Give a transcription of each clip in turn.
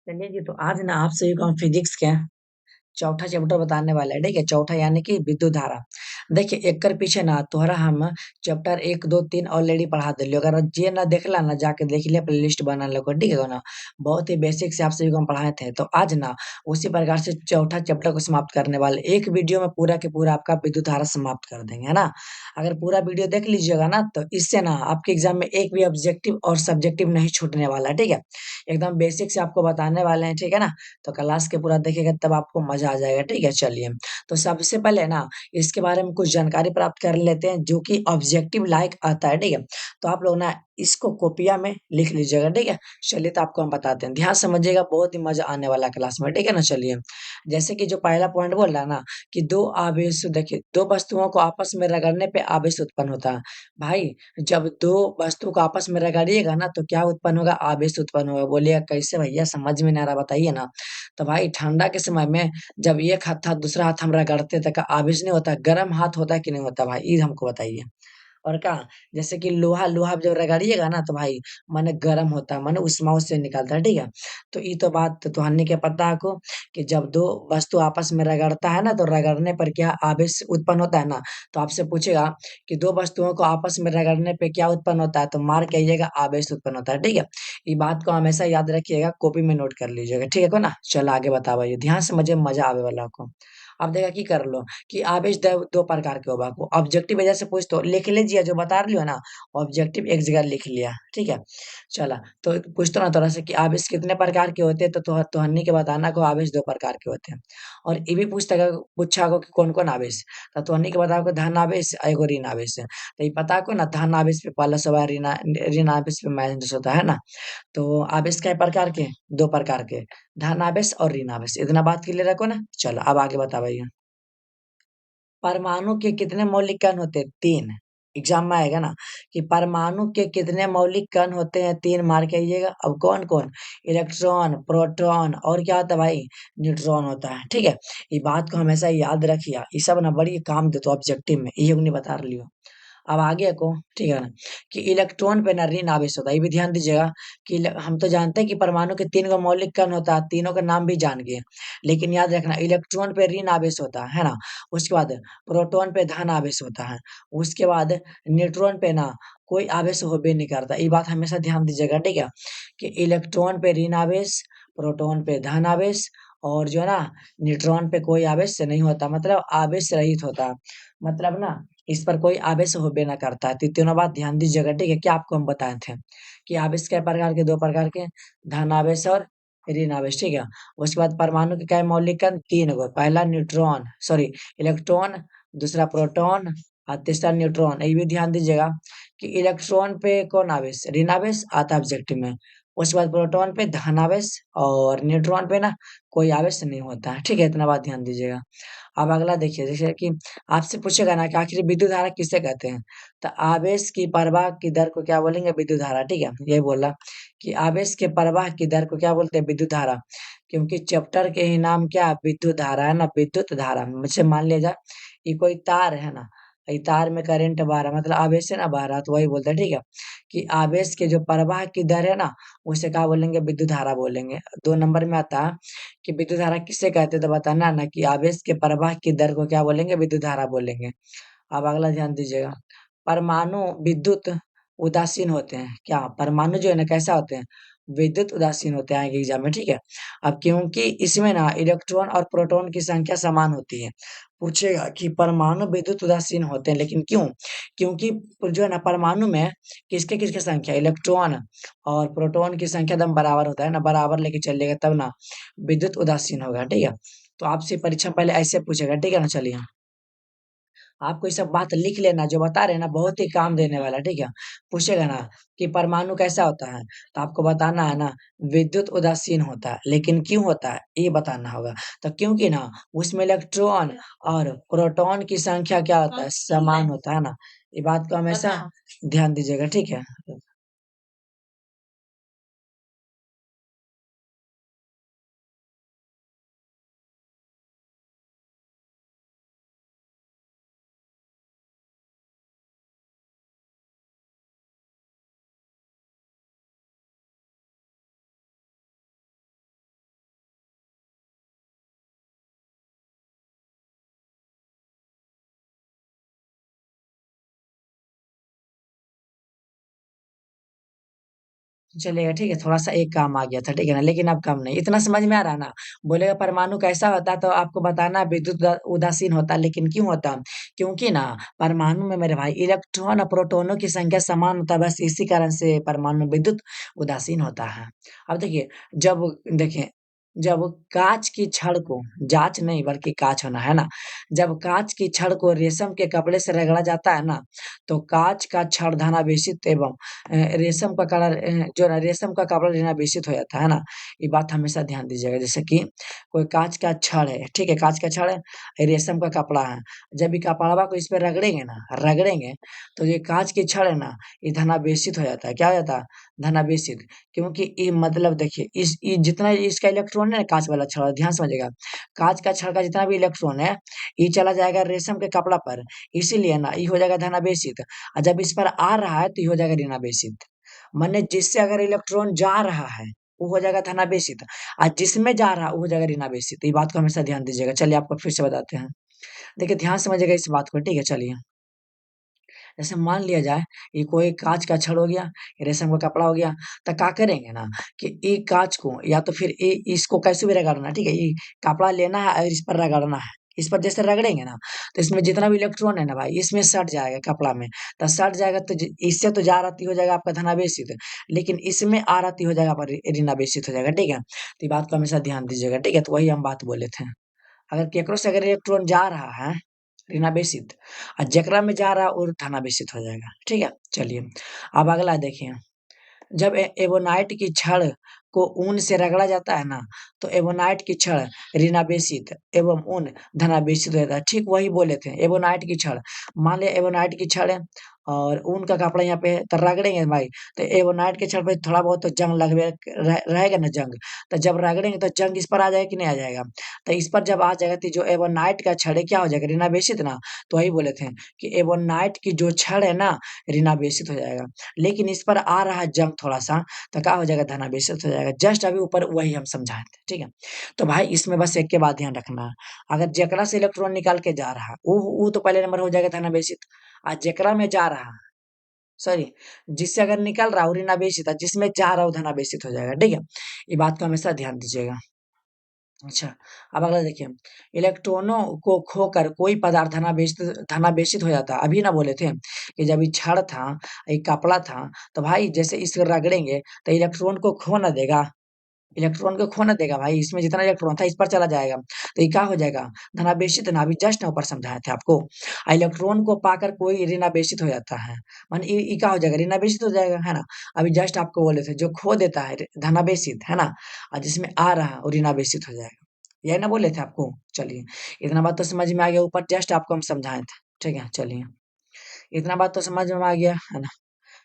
चलिए जी, तो आज ना आप सभी को हम फिजिक्स के चौथा चैप्टर बताने वाले हैं। ठीक है, चौथा यानी कि विद्युत धारा। देखिए एकर पीछे ना तोहरा हम चैप्टर 1 2 3 ऑलरेडी पढ़ा दिलियो। अगर जे ना देखला ना जाके देख लिया, प्लेलिस्ट बना लो। ठीक है ना, बहुत ही बेसिक से आप सभी को हम पढ़ाए थे। तो आज ना उसी प्रकार से चौथा चैप्टर को समाप्त करने वाले, एक वीडियो में पूरा के पूरा आपका विद्युत धारा समाप्त कर देंगे, है ना। अगर पूरा वीडियो देख लीजिएगा ना, तो इससे ना आपके एग्जाम में एक भी ऑब्जेक्टिव और सब्जेक्टिव नहीं छूटने वाला है। ठीक है, एकदम बेसिक से आपको बताने वाले हैं। ठीक है ना, तो क्लास के पूरा देखेगा तब आपको मजा आ जाएगा। ठीक है, चलिए। तो सबसे पहले ना इसके बारे में कुछ जानकारी प्राप्त कर लेते हैं जो कि ऑब्जेक्टिव लाइक आता है। ठीक है, तो आप लोग ना इसको कॉपिया में लिख लीजिएगा। ठीक है, चलिए तो आपको हम बताते हैं, ध्यान समझिएगा, बहुत ही मजा आने वाला है क्लास में। ठीक है ना, चलिए। जैसे कि जो पहला पॉइंट बोल रहा है ना कि दो आवेश, देखिए दो वस्तुओं को आपस में रगड़ने पे आवेश उत्पन्न होता है। भाई, जब दो वस्तु को आपस में रगड़िएगा ना तो क्या उत्पन्न होगा? आवेश उत्पन्न होगा। बोलिएगा कैसे भैया, समझ में नहीं आ रहा, बताइए ना। तो भाई ठंडा के समय में जब एक हाथ था दूसरा हाथ हम रगड़ते तक आवेश नहीं होता? गर्म हाथ होता है कि नहीं होता भाई, ये हमको बताइए। और का जैसे कि लोहा लोहा जब रगड़िएगा ना तो भाई माने गर्म होता है, माने उष्मा उससे निकलता है। ठीक है, तो ये तो बात तो हमने के पता है को कि जब दो वस्तु आपस में रगड़ता है ना तो रगड़ने पर क्या आवेश उत्पन्न होता है ना। तो आपसे पूछेगा कि दो वस्तुओं को आपस में रगड़ने पे क्या उत्पन्न होता है, तो मार के आइएगा आवेश उत्पन्न होता है। ठीक है, ये बात को हमेशा याद रखिएगा, कॉपी में नोट कर लीजिएगा। ठीक है को ना, चलो आगे बताओ, ध्यान से मुझे मजा आवे वाला को। अब देखा की कर लो कि आवेश दो प्रकार के होबा को ऑब्जेक्टिव वजह से पूछ तो लिख लीजिए, जो बता रही हो ना ऑब्जेक्टिव एक जगह लिख लिया। ठीक है, चला तो पूछतो ना थोड़ा सा कि आवेश कितने प्रकार के होते हैं, तो हन्नी के बताना को आवेश दो प्रकार के होते हैं। और ये भी पूछा को कि कौन कौन आवेश, तो हन्नी के बताओ को धन आवेश एगो ऋण आवेश है। तो ये पता को ना धन आवेश पे प्लस होगा, ऋण आवेश पे माइनस होता है ना। तो आवेश कै प्रकार के? दो प्रकार के, धन आवेश और ऋण आवेश। इतना बात क्लियर रखो ना, चलो अब आगे बताइए। परमाणु के कितने मौलिक कण होते हैं? तीन। एग्जाम में आएगा ना कि परमाणु के कितने मौलिक कण होते हैं? तीन, मार के आइएगा। अब कौन कौन? इलेक्ट्रॉन, प्रोटॉन और क्या होता है भाई? न्यूट्रॉन होता है। ठीक है, ये बात को हमेशा याद रखिए, ये सब ना बड़ी काम देते ऑब्जेक्टिव में, ये नहीं बता रही हो। अब आगे को, ठीक है ना, कि इलेक्ट्रॉन पे ना ऋण आवेश होता है। ये भी ध्यान दीजिएगा कि हम तो जानते हैं कि परमाणु के तीन गो मौलिक कण होता है, तीनों का नाम भी जान गए। लेकिन याद रखना इलेक्ट्रॉन पे ऋण आवेश होता है ना। उसके बाद प्रोटॉन पे धन आवेश होता है। उसके बाद न्यूट्रॉन पे ना कोई आवेश होबे नहीं करता। ये बात हमेशा ध्यान दीजिएगा। ठीक है, कि इलेक्ट्रॉन पे ऋण आवेश, प्रोटॉन पे धन आवेश, और जो है ना न्यूट्रॉन पे कोई आवेश नहीं होता, मतलब आवेश रहित होता है। मतलब ना इस पर कोई आवेश होबे ना करता है। तो तीनों बात ध्यान दीजिएगा। ठीक है, क्या आपको हम बताए थे कि आवेश कै प्रकार के? दो प्रकार के, धन आवेश और ऋण आवेश। ठीक है, उसके बाद परमाणु के क्या मौलिक कण? तीन गो, पहला न्यूट्रॉन सॉरी इलेक्ट्रॉन, दूसरा प्रोटॉन और तीसरा न्यूट्रॉन। ये भी ध्यान दीजिएगा कि इलेक्ट्रॉन पे कौन आवेश? ऋण आवेश आता है ऑब्जेक्टिव में। उसके बाद प्रोटॉन पे धन आवेश, और न्यूट्रॉन पे ना कोई आवेश नहीं होता है। ठीक है, इतना बात ध्यान दीजिएगा। अब अगला देखिए, जैसे कि आपसे पूछेगा ना कि आखिर विद्युत धारा किसे कहते हैं, तो आवेश की प्रवाह की दर को क्या बोलेंगे? विद्युत धारा। ठीक है, ये बोला कि आवेश के प्रवाह की दर को क्या बोलते हैं? विद्युत धारा। क्योंकि चैप्टर के ही नाम क्या है? विद्युत धारा है ना, विद्युत धारा। मुझसे मान लिया जाए ये कोई तार है ना, ये तार में करंट बह रहा, मतलब आवेश है ना बह रहा, तो वही बोलते हैं। ठीक है, कि आवेश के जो प्रवाह की दर है ना उसे क्या बोलेंगे? विद्युत धारा बोलेंगे। 2 नंबर में आता है कि विद्युत धारा किसे कहते हैं, तो बताना ना कि आवेश के प्रवाह की दर को क्या बोलेंगे? विद्युत धारा बोलेंगे। अब अगला ध्यान दीजिएगा, परमाणु विद्युत उदासीन होते हैं। क्या परमाणु जो है ना कैसा होते हैं? विद्युत उदासीन होते हैं, आएंगे एग्जाम में। ठीक है, अब क्योंकि इसमें ना इलेक्ट्रॉन और प्रोटॉन की संख्या समान होती है, पूछेगा कि परमाणु विद्युत उदासीन होते हैं, लेकिन क्यों? क्योंकि जो है ना परमाणु में किसके किसके संख्या, इलेक्ट्रॉन और प्रोटॉन की संख्या एकदम बराबर होता है ना, बराबर लेके चलिएगा तब ना विद्युत उदासीन होगा। ठीक है, तो आपसे परीक्षा पहले ऐसे पूछेगा। ठीक है ना, चलिए। आपको ये सब बात लिख लेना, जो बता रहे हैं ना बहुत ही काम देने वाला है। ठीक है, पूछेगा ना कि परमाणु कैसा होता है, तो आपको बताना है ना विद्युत उदासीन होता है। लेकिन क्यों होता है ये बताना होगा। तो क्योंकि ना उसमें इलेक्ट्रॉन और प्रोटॉन की संख्या क्या होता है? समान होता है ना। ये बात को हमेशा ध्यान दीजिएगा। ठीक है। चलेगा, ठीक है, थोड़ा सा एक काम आ गया था, ठीक है ना, लेकिन अब काम नहीं, इतना समझ में आ रहा ना। बोलेगा परमाणु कैसा होता है, तो आपको बताना विद्युत उदासीन होता है, लेकिन क्यों होता है? क्योंकि ना परमाणु में मेरे भाई इलेक्ट्रॉन और प्रोटॉनों की संख्या समान होता है, बस इसी कारण से परमाणु में विद्युत उदासीन होता है। अब देखिए, जब देखिए, जब कांच की छड़ को, जांच नहीं बल्कि कांच होना है ना, जब कांच की छड़ को रेशम के कपड़े से रगड़ा जाता है ना, तो कांच का छड़ धनावेशित एवं रेशम का कलर जो है रेशम का कपड़ा लेना बेसित हो जाता है ना। ये बात हमेशा ध्यान दीजिएगा, जैसे कि कोई कांच का छड़ है, ठीक है, कांच का छड़ है, ये रेशम का कपड़ा है। जब ये कपड़वा को इस पे रगड़ेंगे ना, रगड़ेंगे, तो ये कांच की छड़ है ना, ये धनावेशित हो जाता है। क्या हो जाता है? धनावेशित। क्योंकि ये मतलब देखिए, इस ये जितना इसका इलेक्ट्रॉन है ना, कांच वाला छड़, ध्यान समझिएगा, कांच का छड़ का जितना भी इलेक्ट्रॉन है, ये चला जाएगा रेशम के कपड़ा पर, इसीलिए ना ये हो जाएगा धनावेशित। और जब इस पर आ रहा है तो ये हो जाएगा ऋणावेशित। माने जिससे अगर इलेक्ट्रॉन जा रहा है वो हो जाएगा धनावेशित, और जिसमें जा रहा है वो हो जाएगा ऋणावेशित। ये बात को हमेशा ध्यान दीजिएगा। चलिए आपको फिर से बताते हैं, देखिए ध्यान समझिएगा इस बात को, ठीक है। चलिए, जैसे मान लिया जाए ये कोई कांच का छड़ हो गया, ये रेशम का कपड़ा हो गया, तो क्या करेंगे ना कि ये कांच को या तो फिर इसको कैसे भी रगड़ना, ठीक है, ये कपड़ा लेना है और इस पर रगड़ना है। इस पर जैसे रगड़ेंगे ना, तो इसमें जितना भी इलेक्ट्रॉन है ना भाई, इसमें सट जाएगा कपड़ा में। तो सट जाएगा तो इससे तो जा रहा हो जाएगा आपका धनावेशित, लेकिन इसमें आ रहा हो जाएगा आपका ऋणावेशित हो जाएगा, ठीक है। तो ये बात को हमेशा ध्यान दीजिएगा, ठीक है। तो वही हम बात बोले थे, अगर केकरो से अगर इलेक्ट्रॉन जा रहा है ऋणावेशित, और जेकरा में जा रहा है वो धनावेशित हो जाएगा, ठीक है। चलिए, अब अगला देखिए, जब एवोनाइट की छड़ को ऊन से रगड़ा जाता है ना, तो एवोनाइट की छड़ ऋणावेशित एवं ऊन धनावेशित हो जाता है। ठीक वही बोले थे, एवोनाइट की छड़, मान लिया एवोनाइट की छड़ है और ऊन का कपड़ा यहाँ पे है, तो रगड़ेंगे भाई, तो एवोनाइट के छड़ पे थोड़ा बहुत तो जंग लगवे रहेगा ना, जंग। तो जब रगड़ेंगे तो जंग इस पर आ जाएगा कि नहीं आ जाएगा? तो इस पर जब आ जाएगा तो जो एवोनाइट का छड़ है क्या हो जाएगा? ऋणावेशित ना। तो वही बोले थे कि एवोनाइट की जो छड़ है ना, ऋणावेशित हो जाएगा, लेकिन इस पर आ रहा है जंग थोड़ा-सा, तो क्या हो जाएगा? धनावेशित हो जाएगा। जस्ट अभी ऊपर वही हम समझाए थे, ठीक है? तो भाई इसमें बस एक के बात ध्यान रखना है, अगर जेकरा से इलेक्ट्रॉन निकाल के जा रहा है, वो तो पहले नंबर हो जाएगा धनावेशित, और जेकरा में जा रहा है, सॉरी, जिससे अगर निकल रहा है वो ऋणावेशित, और जिसमें जा रहा है वो धनावेशित हो जाएगा, ठीक है? ये बात को हमेशा ध्यान दीजिएगा। अच्छा, अब अगला देखिए, इलेक्ट्रॉनों को खोकर कोई पदार्थ धनावेशित हो जाता है। अभी ना बोले थे कि जब ये छड़ था, ये कपड़ा था, तो भाई जैसे इसे रगड़ेंगे तो इलेक्ट्रॉन को खो ना देगा, इलेक्ट्रॉन को खो ना देगा भाई, इसमें जितना इलेक्ट्रॉन था इस पर चला जाएगा, तो ये क्या हो जाएगा? धनावेशित ना, अभी जस्ट ना ऊपर समझाए थे आपको। इलेक्ट्रॉन को पाकर कोई ऋणावेशित हो जाता है, माने ये क्या हो जाएगा? ऋणावेशित हो जाएगा, है ना। अभी जस्ट आपको बोले थे जो खो देता है धनावेशित, है ना, और जिसमें आ रहा है वो ऋणावेशित हो जाएगा, यही ना बोले थे आपको। चलिए, इतना बात तो समझ में आ गया, ऊपर जस्ट आपको हम समझाए थे, ठीक है। चलिए, इतना बात तो समझ में आ गया है ना,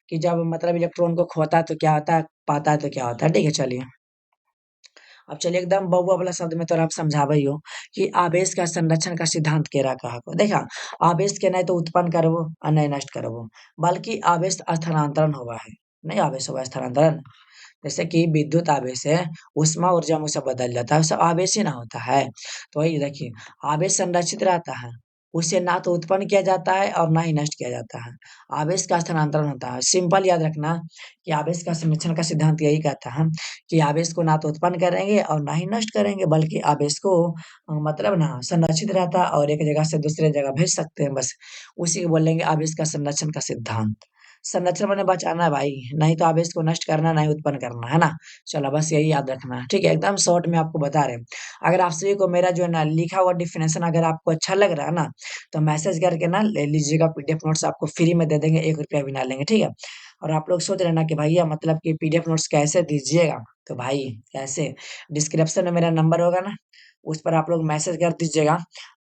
कि जब मतलब इलेक्ट्रॉन को खोता है तो क्या होता है, पाता है तो क्या होता है, ठीक है। चलिए, अब चलिए एकदम बउआ वाला शब्द में तोरा आप समझावे हो कि आवेश का संरक्षण का सिद्धांत केरा कहा को देखा, आवेश के नहीं तो उत्पन्न करबो और नहीं नष्ट करबो, बल्कि आवेश स्थानांतरण हुआ है, नहीं आवेश हुआ स्थानांतरण। जैसे कि विद्युत आवेश है, ऊष्मा ऊर्जा में सब बदल जाता है, सब आवेश ही ना होता है। तो वही देखिए, आवेश संरक्षित रहता है, उसे ना तो उत्पन्न किया जाता है और ना ही नष्ट किया जाता है, आवेश का स्थानांतरण होता है। सिंपल याद रखना कि आवेश का संरक्षण का सिद्धांत यही कहता है कि आवेश को ना तो उत्पन्न करेंगे और ना ही नष्ट करेंगे, बल्कि आवेश को मतलब ना संरक्षित रहता है और एक जगह से दूसरे जगह भेज सकते हैं, बस उसी को बोलेंगे आवेश का संरक्षण का सिद्धांत। संरक्षण माने बचाना है भाई, नहीं तो आवेश को नष्ट करना, नहीं उत्पन्न करना, है ना। चलो बस यही याद रखना है, ठीक है, एकदम शॉर्ट में आपको बता रहे हैं। अगर आप सभी को मेरा जो है ना लिखा हुआ डिफिनेशन अगर आपको अच्छा लग रहा है ना, तो मैसेज करके ना ले लीजिएगा, पीडीएफ नोट्स आपको फ्री में दे देंगे, 1 रुपया भी ना लेंगे, ठीक है। और आप लोग सोच रहे हैं ना कि भैया मतलब कि पीडीएफ नोट्स कैसे दीजिएगा, तो भाई कैसे, डिस्क्रिप्शन में मेरा नंबर होगा ना, उस पर आप लोग मैसेज कर दीजिएगा।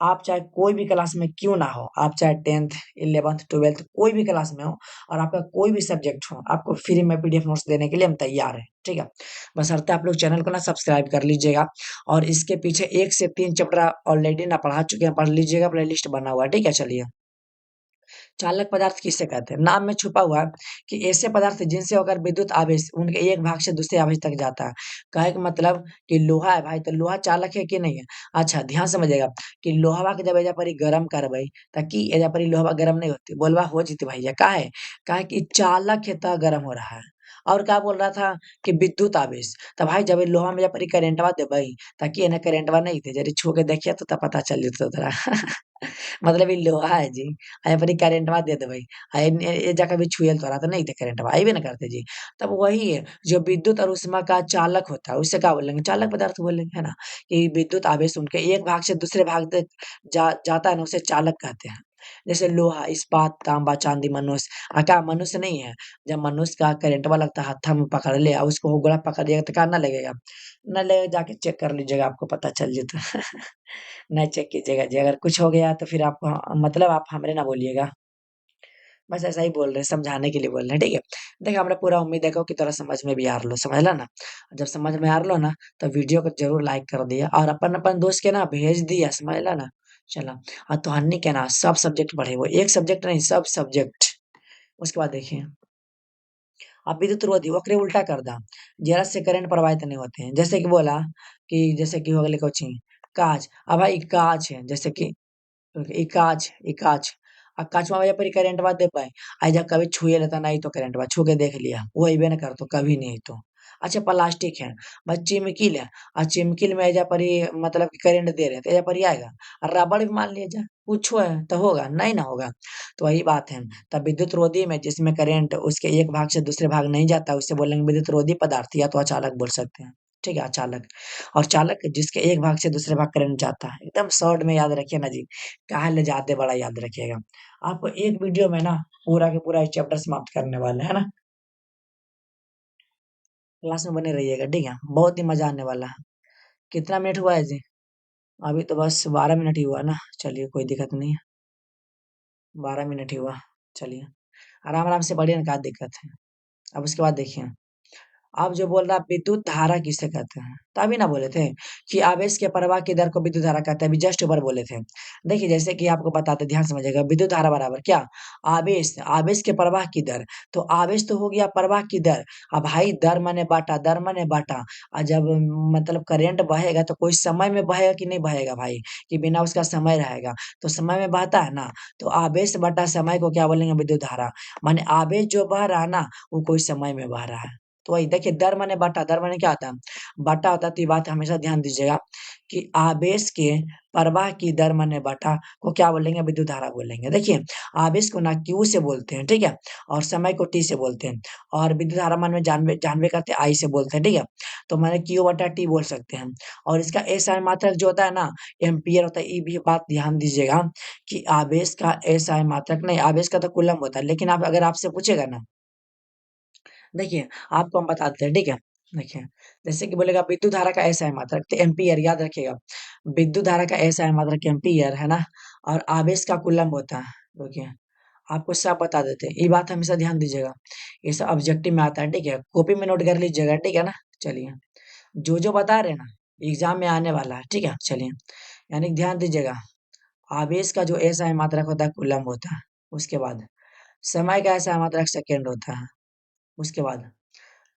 आप चाहे कोई भी क्लास में क्यों ना हो, आप चाहे 10th 11th 12th कोई भी क्लास में हो, और आपका कोई भी सब्जेक्ट हो, आपको फ्री में पीडीएफ नोट्स देने के लिए हम तैयार हैं, ठीक है। बशर्ते आप लोग चैनल को ना सब्सक्राइब कर लीजिएगा, और इसके पीछे 1 से 3 चैप्टर ऑलरेडी ना पढ़ा चुके हैं, पढ़ लीजिएगा, प्लेलिस्ट बना हुआ है, ठीक है। चलिए, चालक पदार्थ किसे कहते हैं? नाम में छुपा हुआ है कि ऐसे पदार्थ जिनसे होकर विद्युत आवेश उनके एक भाग से दूसरे आवेश तक जाता है। कहे का मतलब कि लोहा है भाई, तो लोहा चालक है कि नहीं है? अच्छा ध्यान समझिएगा कि लोहवा के जब एजा परी गरम करबै ताकि एजा परी लोहवा गरम नहीं होती, बोलबा हो जीते भैया, काहे? काहे कि चालक है त गरम हो रहा है, और क्या बोल रहा था कि विद्युत आवेश। तो भाई जब लोहा में जब करेंटवा देबई ताकि एने करेंटवा नहीं थे जरी छू के देखिए तो तब पता चल जतो तोरा मतलब ई लोहा है जी आ पर करेंटवा दे देबई आ ए जगह भी छुएल तोरा तो नहीं थे करेंटवा आइबे ना करते जी। तब वही है जो विद्युत और उष्मा का चालक होता है उससे क्या बोलेंगे चालक पदार्थ बोलेंगे है ना कि विद्युत आवेश उनके एक भाग से दूसरे भाग तक जाता है ना उसे चालक कहते हैं। जैसे लोहा इस्पात तांबा चांदी मनुष्य क्या मनुष्य नहीं है। जब मनुष्य का करंटवा लगता है हत्था में पकड़ ले और उसको उंगला पकड़ लिया तो क्या ना लगेगा। ना लगेगा जाके चेक कर लीजिएगा आपको पता चल जेता नहीं चेक कीजिएगा जी अगर कुछ हो गया तो फिर आप मतलब आप हमरे ना बोलिएगा। बस ऐसा ही बोल रहे हैं समझाने के लिए बोल रहे हैं ठीक है। देखिए हमरा पूरा उम्मीद है कि तोरा समझ में भी आ रहा समझला ना। जब समझ में आ रहा ना तो वीडियो को जरूर लाइक कर दिया और अपन अपन दोस्त के ना भेज दिया समझला ना। चला और तोहनी के ना सब सब्जेक्ट पढ़े वो एक सब्जेक्ट नहीं सब सब्जेक्ट। उसके बाद देखिए अब विद्युत रोधी ओकरे उल्टा कर दा जरा से करंट प्रवाहित नहीं होते हैं जैसे कि बोला कि जैसे कि हो गए कोची कांच अब भाई कांच है जैसे कि ई कांच ई कांच कांचवा वजह पर करंट बात दे पाए आई जब कभी छुए लेता नहीं तो करंट बात छू के देख लिया वो अबे न कर तो कभी नहीं तो। अच्छा प्लास्टिक है बस चिमकिल है और चिमकिल में एजा पर ही मतलब कि करंट दे रहे थे एजा पर ही आएगा और रबड़ भी मान लिया जाए कुछ है तो होगा नहीं ना होगा। तो वही बात है तब विद्युत रोधी में जिसमें करंट उसके एक भाग से दूसरे भाग नहीं जाता उसे बोलेंगे विद्युत रोधी पदार्थ या तो अचालक बोल सकते हैं। ठीक है अचालक और चालक जिसके एक भाग से दूसरे भाग करंट जाता है एकदम शॉर्ट में याद रखिए ना जी। कहा ले जाते बड़ा याद रखिएगा। आपको एक वीडियो में ना पूरा के पूरा चैप्टर समाप्त करने वाले है ना। क्लास में बने रहिएगा ठीक है बहुत ही मजा आने वाला है। कितना मिनट हुआ है जी। अभी तो बस 12 मिनट ही हुआ ना चलिए कोई दिक्कत नहीं है। 12 मिनट ही हुआ चलिए आराम आराम से पढ़िए ना क्या दिक्कत है। अब उसके बाद देखिए आप जो बोल रहा विद्युत धारा किसे कहते हैं तभी ना बोले थे कि आवेश के प्रवाह की दर को विद्युत धारा कहते हैं अभी जस्ट ऊपर बोले थे। देखिए जैसे कि आपको बताते ध्यान समझिएगा विद्युत धारा बराबर क्या आवेश आवेश के प्रवाह की दर। तो आवेश तो हो गया प्रवाह की दर। अब भाई दर माने बाटा और जब मतलब करंट बहेगा तो कोई समय में बहेगा कि नहीं बहेगा भाई कि बिना उसका समय रहेगा तो समय में बहता है ना। तो आवेश बटा समय को क्या बोलेंगे विद्युत धारा माने आवेश जो बह रहा है ना वो कोई समय में बह रहा है। तो वही देखिए दर माने क्या होता है बटा होता है तो ये बात हमेशा ध्यान दीजिएगा कि आवेश के प्रवाह की दर माने बटा को क्या बोलेंगे विद्युत धारा बोलेंगे। देखिए आवेश को ना क्यू से बोलते हैं ठीक है और समय को टी से बोलते हैं और विद्युत धारा मान में जानवे जानवे करते आई से बोलते हैं ठीक है। तो मैंने क्यू बटा टी बोल सकते हैं और इसका एसआई मात्रक जो होता है ना एम्पियर होता है ये भी बात ध्यान दीजिएगा कि आवेश का एसआई मात्रक नहीं आवेश का तो कूलम होता है लेकिन आप अगर आपसे पूछेगा ना देखिए, आपको हम बताते हैं, ठीक है? देखिए, जैसे कि बोलेगा विद्युत धारा का ऐसा है मात्रक तो एम्पीयर याद रखिएगा। विद्युत धारा का ऐसा है मात्रक एम्पीयर है ना? और आवेश का कूलम्ब होता है। देखिए, आपको सब बता देते हैं। ये बात हमेशा ध्यान दीजिएगा। ये सब ऑब्जेक्टिव में आता है, ठीक है? कॉपी में नोट कर लीजिएगा, ठीक है ना? चलिए, जो-जो बता रहे हैं ना, एग्ज़ाम में आने वाला है, ठीक है? चलिए, यानी ध्यान दीजिएगा। आवेश का जो ऐसा है मात्रक होता है कूलम्ब होता है। उसके बाद समय का ऐसा है मात्रक सेकंड होता है। उसके बाद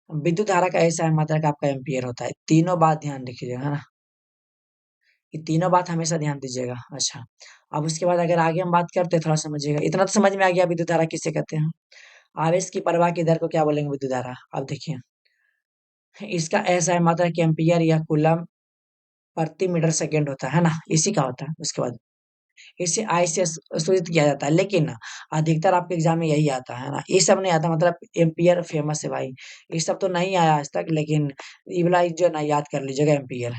विद्युत धारा का ऐसा है मात्रक आपका एम्पीयर होता है। तीनों बात ध्यान रखिएगा, है ना? ये तीनों बात हमेशा ध्यान दीजिएगा। अच्छा, अब उसके बाद अगर आगे हम बात करते हैं थोड़ा समझिएगा। इतना तो समझ में आ गया विद्युत धारा किसे कहते हैं? आवेश की प्रवाह की दर को क्या बोलेंगे विद्युत धारा? अब देखिए, इसका ऐसा है मात्रक एम्पीयर या कूलम्ब प्रति मीटर सेकंड होता है ना? इसी का होता है। उसके बाद इसे आई से सूचित किया जाता है लेकिन अधिकतर आपके एग्जाम में यही आता है ना। ये सब नहीं आता मतलब एम्पीयर फेमस है भाई। ये सब तो नहीं आया आज तक लेकिन ये वाला जो है ना याद कर लीजिएगा एम्पीयर।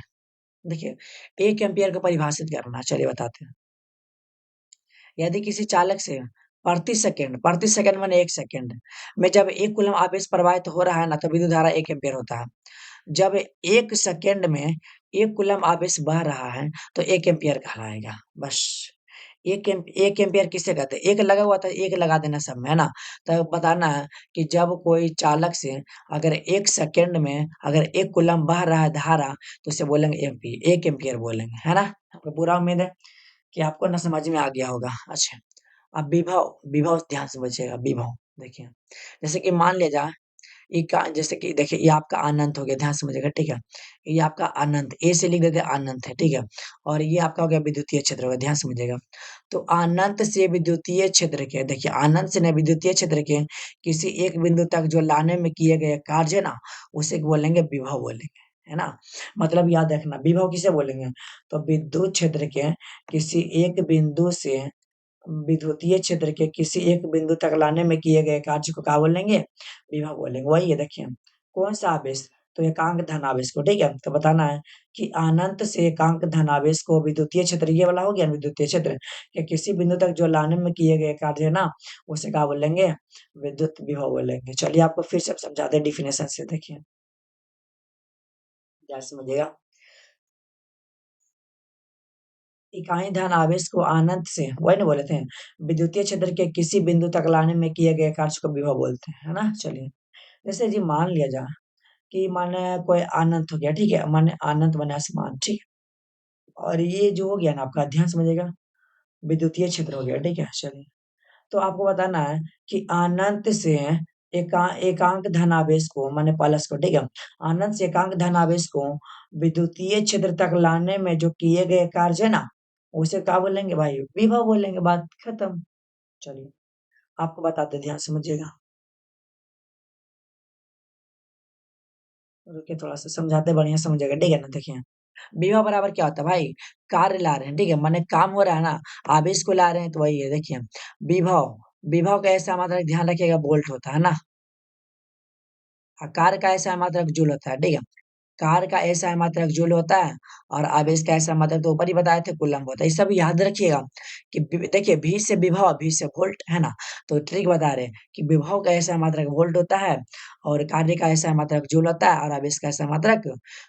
देखिए 1 एम्पीयर को परिभाषित करना चलिए बताते हैं। यदि किसी चालक से प्रति सेकंड माने 1 सेकंड में जब 1 कूलम्ब आवेश प्रवाहित हो रहा है ना तो विद्युत धारा 1 एम्पीयर होता है। जब 1 सेकंड में 1 कूलम्ब आवेश बह रहा है तो 1 एम्पीयर कहलाएगा। बस 1 एम्पीयर किसे कहते हैं? 1 लगा हुआ था 1 लगा देना सब में, है ना? तो बताना है कि जब कोई चालक से अगर 1 सेकंड में अगर 1 कूलम्ब बह रहा है धारा तो उसे बोलेंगे 1 एम्पीयर बोलेंगे, है ना? आपको पूरा उम्मीद है कि आपको ना समझ में आ गया होगा। अच्छा, अब विभव, विभव ध्यान से समझिएगा विभव। देखिए, जैसे कि मान लिया जाए जैसे कि देखिए ये आपका अनंत हो गया, ध्यान से समझिएगा, ठीक है। ये आपका अनंत, ए से लिख देते हैं अनंत है, ठीक है। और ये आपका हो गया विद्युतीय क्षेत्र होगा, ध्यान से समझिएगा। तो अनंत से विद्युतीय क्षेत्र के, देखिए अनंत से ना विद्युतीय क्षेत्र के किसी एक बिंदु तक जो लाने में किए गए कार्य है ना, उसे बोलेंगे विभव बोलेंगे, है ना। मतलब याद रखना विभव किसे बोलेंगे, तो विद्युत क्षेत्र के किसी एक बिंदु से विद्युतीय क्षेत्र के किसी एक बिंदु तक लाने में किए गए कार्य को क्या बोलेंगे, विभव बोलेंगे। वही है, देखिए कौन सा आवेश, तो एकांक धन आवेश को, ठीक है। तो बताना है कि अनंत से एकांक धन आवेश को विद्युतीय क्षेत्र, ये वाला हो गया ना, विद्युतीय क्षेत्र के किसी बिंदु तक जो लाने में किए गए कार्य है ना, उसे क्या बोलेंगे, विद्युत विभव बोलेंगे। चलिए आपको फिर से समझाते हैं डिफिनेशन से, देखिए क्या समझिएगा। इकाई धन आवेश को अनंत से, वही ना बोले थे, विद्युतीय क्षेत्र के किसी बिंदु तक लाने में किए गए कार्य को विभव बोलते हैं, है ना। चलिए जैसे जी मान लिया जाए कि माने कोई अनंत हो गया, ठीक है, माने अनंत बने आसमान, ठीक है। और ये जो हो गया ना आपका, ध्यान समझिएगा, विद्युतीय क्षेत्र हो गया, ठीक है। चलिए तो आपको बताना है कि अनंत से एकांक धनावेश को, माने प्लस को, ठीक है, अनंत से एकांक धनावेश को विद्युतीय क्षेत्र तक लाने में जो किए गए कार्य है ना, उसे क्या बोलेंगे भाई, विभव बोलेंगे, बात खत्म। चलिए आपको बताते, ध्यान समझिएगा, रुके थोड़ा सा समझाते, बढ़िया समझिएगा, ठीक है ना। देखिए विभव बराबर क्या होता है भाई, कार्य ला रहे हैं, ठीक है, माने काम हो रहा है ना, आवेश को ला रहे हैं, तो वही है, देखिए विभव, विभव का ऐसा मात्रक ध्यान रखिएगा वोल्ट होता है ना, कार्य का ऐसा मात्रक जूल होता है, ठीक है। कार्य का ऐसा मात्रक जूल होता है, और आवेश का ऐसा मात्रक तो ऊपर ही बताए थे कूलम्ब होता है। ये सब याद रखिएगा कि देखिए भी से विभव, भी से वोल्ट, है ना। तो ट्रिक बता रहे हैं कि विभव का ऐसा मात्रक वोल्ट होता है, और कार्य का ऐसा मात्रक जूल होता है, और आवेश का ऐसा मात्रक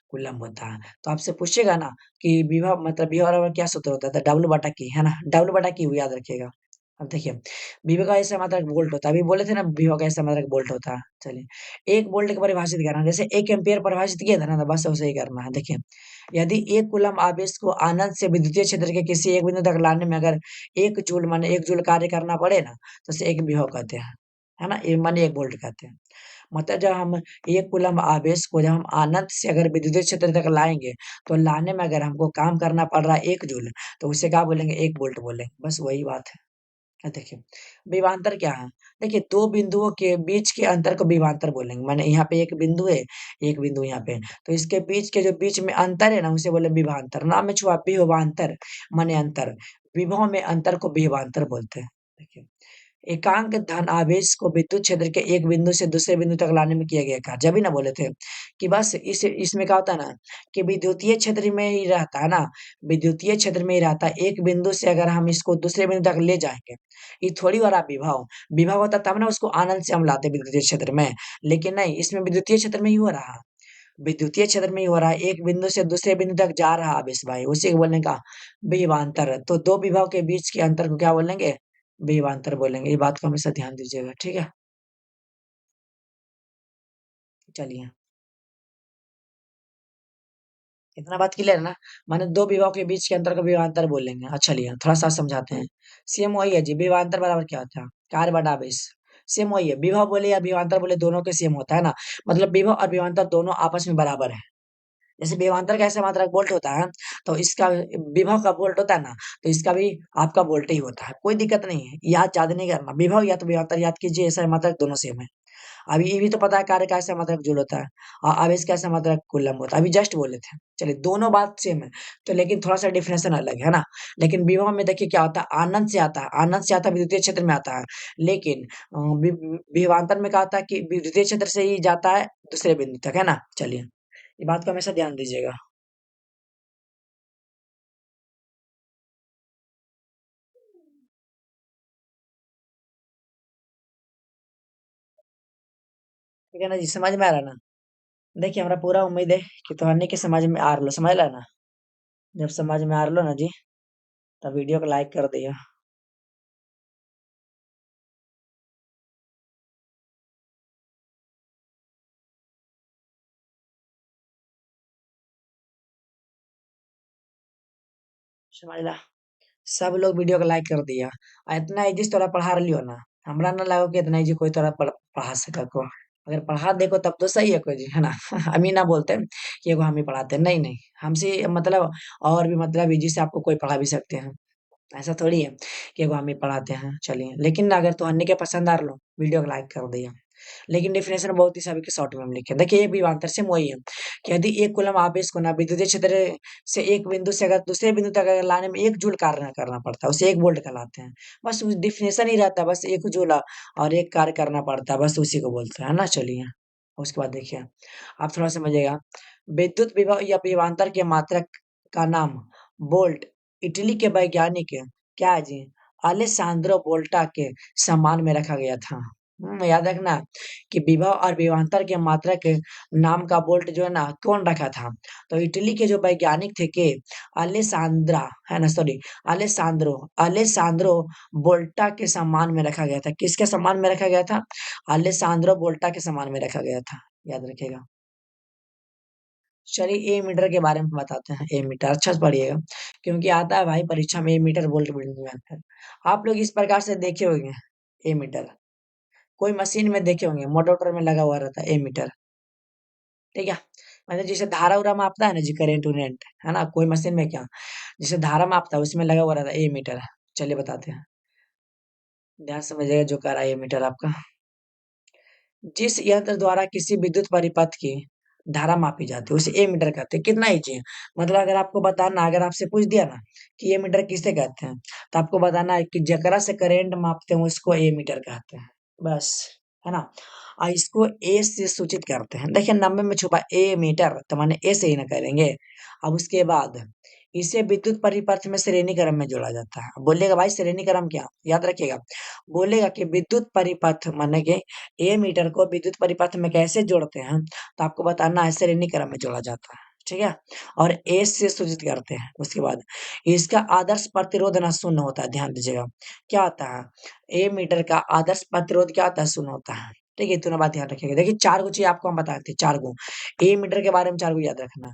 कूलम्ब होता है। तो आपसे पूछेगा ना कि विभव मतलब विभव बराबर क्या सूत्र होता है, तो डब्ल्यू बटा की, है ना, डब्ल्यू बटा की याद रखिएगा। अब देखिए विभव का ऐसा मात्रक वोल्ट होता है, अभी बोले थे ना विभव का ऐसा मात्रक वोल्ट होता है। चलिए एक वोल्ट को परिभाषित करना है, जैसे 1 एम्पीयर परिभाषित किया था ना, तो बस वैसे ही करना है। देखिए यदि 1 कूलम्ब आवेश को अनंत से विद्युतीय क्षेत्र के किसी एक बिंदु तक लाने में अगर 1 जूल माने 1 जूल कार्य करना पड़े ना, तो उसे 1 विभव कहते हैं, है ना, ये माने 1 वोल्ट कहते हैं। मतलब जब हम 1 कूलम्ब आवेश को जब हम अनंत से अगर विद्युतीय क्षेत्र तक लाएंगे, तो लाने में अगर हमको काम करना पड़ रहा है 1 जूल, तो उसे क्या बोलेंगे, 1 वोल्ट बोलेंगे, बस वही बात है। देखिए विभवांतर क्या है, देखिए दो बिंदुओं के बीच के अंतर को विभवांतर बोलेंगे, माने यहाँ पे एक बिंदु है, एक बिंदु यहाँ पे, तो इसके बीच के जो बीच में अंतर है ना, उसे बोले विभवांतर। नाम में छुआ विभवांतर, माने अंतर, विभव में अंतर को विभवांतर बोलते हैं। देखिए एकांक धन आवेश को विद्युत क्षेत्र के एक बिंदु से दूसरे बिंदु तक लाने में किया गया कार्य, जब भी ना बोले थे कि बस इस इसमें क्या होता है ना कि विद्युतीय क्षेत्र में ही रहता है ना, विद्युतीय क्षेत्र में ही रहता है, एक बिंदु से अगर हम इसको दूसरे बिंदु तक ले जाएंगे, ये थोड़ी हो रहा विभव, विभव होता तब ना उसको आनंद से हम लाते विद्युतीय क्षेत्र में, लेकिन नहीं, इसमें विद्युतीय क्षेत्र में ही हो रहा, विद्युतीय क्षेत्र में ही हो रहा है, एक बिंदु से दूसरे बिंदु तक जा रहा आवेश भाई, उसी को बोलने का विभवांतर। तो दो विभव के बीच के अंतर को क्या बोलेंगे, विभवांतर बोलेंगे। ये बात को हमेशा ध्यान दीजिएगा, ठीक है। चलिए इतना बात क्लियर है ना, माने दो विभव के बीच के अंतर को विभवांतर बोलेंगे। अच्छा चलिए थोड़ा सा समझाते हैं। सेम वही है जी, विभवांतर बराबर क्या होता है, कार्य बटा आवेश, सेम वही है, विभव बोले या विभवांतर बोले दोनों के सेम होता है ना, मतलब विभव और विभवांतर दोनों आपस में बराबर है। जैसे विभवांतर का ऐसा मात्रक वोल्ट होता है, तो इसका विभव का वोल्ट होता है ना, तो इसका भी आपका वोल्ट ही होता है, कोई दिक्कत नहीं है, याद ज्यादा नहीं करना, विभव या तो विभवांतर याद कीजिए, ऐसा मात्रक दोनों सेम है। अभी ये भी तो पता है कार्य का ऐसा मात्रक जूल होता है, और आवेश का ऐसा मात्रक कूलम्ब होता है, अभी जस्ट बोले थे। चलिए दोनों बात सेम है, तो लेकिन थोड़ा सा डिफिनेशन अलग है ना। लेकिन विभव में देखिए क्या होता है, आनंद से आता है, आनंद से आता है, विद्युतीय क्षेत्र में आता है, लेकिन विभवांतर में क्या होता है कि विद्युतीय क्षेत्र से ही जाता है दूसरे बिंदु तक, है ना। चलिए ये बात को हमेशा ध्यान दीजिएगा, ठीक है ना जी, समझ में आ रहा है ना। देखिए हमारा पूरा उम्मीद है कि तुहने के समझ में आ रहा, समझ ला ना। जब समझ में आ रहा ना जी, तब वीडियो को लाइक कर दिया। समझ ला, सब लोग वीडियो को लाइक कर दिया, आ इतना इजी तोरा पढ़ा रही हो ना, हमरा ना लागो कि इतना इजी कोई तोरा पढ़ा सका को। अगर पढ़ा देखो तब तो सही है कोई जी, है ना? हम ही ना बोलते हैं कि एगो हम ही पढ़ाते हैं, नहीं, नहीं, हमसे मतलब और भी मतलब इजी से आपको कोई पढ़ा भी सकते हैं। ऐसा थोड़ी है कि एगो हम ही पढ़ाते हैं, चलिए। लेकिन अगर तुहन्नी के पसंद आ लो, वीडियो को लाइक कर दिया। लेकिन डेफिनेशन बहुत ही सभी के शॉर्ट में हम लिखे। देखिए, एक विभवांतर से वही है कि यदि एक कूलम आवेश को ना विद्युतीय क्षेत्र से एक बिंदु से अगर दूसरे बिंदु तक अगर लाने में 1 जूल कार्य करना पड़ता है, उसे 1 वोल्ट कहलाते हैं। बस उस डेफिनेशन ही रहता है, बस 1 जूल और 1 कार्य करना पड़ता है, बस उसी को बोलते हैं ना। चलिए, उसके बाद देखिए, आप थोड़ा समझिएगा। विद्युत विभव या विभवांतर के मात्रक का नाम वोल्ट इटली के वैज्ञानिक क्या है जी? अलेसांद्रो वोल्टा के सम्मान में रखा गया था। याद रखना कि विभव और विभवांतर के मात्रक के नाम का वोल्ट जो है ना कौन रखा था? तो इटली के जो वैज्ञानिक थे के अलेसांद्रा है ना, सॉरी, अलेसांद्रो अलेसांद्रो वोल्टा के सम्मान में रखा गया था। किसके सम्मान में रखा गया था? अलेसांद्रो वोल्टा के सम्मान में रखा गया था। याद रखिएगा। चलिए, ए मीटर के बारे में बताते हैं। ए मीटर अच्छा से पढ़िएगा, क्योंकि आता है भाई परीक्षा में ए मीटर वोल्ट मीटर में आता है। आप लोग इस प्रकार से देखे होंगे ए मीटर, कोई मशीन में देखे होंगे, मोटर में लगा हुआ रहता है ए मीटर, ठीक है? मतलब जैसे धारा उरा मापता है ना जी, करेंट उरेंट, है ना? कोई मशीन में क्या, जैसे धारा मापता है उसमें लगा हुआ रहता है ए मीटर। चलिए बताते हैं, ध्यान से समझिएगा जो कर रहा है ए मीटर आपका। जिस यंत्र द्वारा किसी विद्युत परिपथ की धारा मापी जाती है उसे ए मीटर कहते हैं। कितना इजी है, मतलब अगर आपको बताना, अगर आपसे पूछ दिया ना कि ए मीटर किसे कहते हैं, तो आपको बताना है कि जकरा से करंट मापते हैं उसको ए मीटर कहते हैं, बस, है ना? इसको ए से सूचित करते हैं। देखिए, 90 में छुपा ए मीटर, तो माने ए से ही ना करेंगे। अब उसके बाद इसे विद्युत परिपथ में श्रेणी क्रम में जोड़ा जाता है। बोलिएगा भाई श्रेणी क्रम क्या, याद रखिएगा। बोलेगा कि विद्युत परिपथ माने कि ए मीटर को विद्युत परिपथ में कैसे जोड़ते हैं, तो आपको बताना है श्रेणी क्रम में जोड़ा जाता है, ठीक है? और ए से सूचित करते हैं। उसके बाद इसका आदर्श प्रतिरोध ना शून्य होता है, ध्यान दीजिएगा। क्या होता है? ए मीटर का आदर्श प्रतिरोध क्या होता है? शून्य होता है, ठीक है? इतना बात ध्यान रखिएगा। देखिए, 4 गो चीज आपको हम बताए थे, 4 गो ए मीटर के बारे में, 4 गो याद रखना।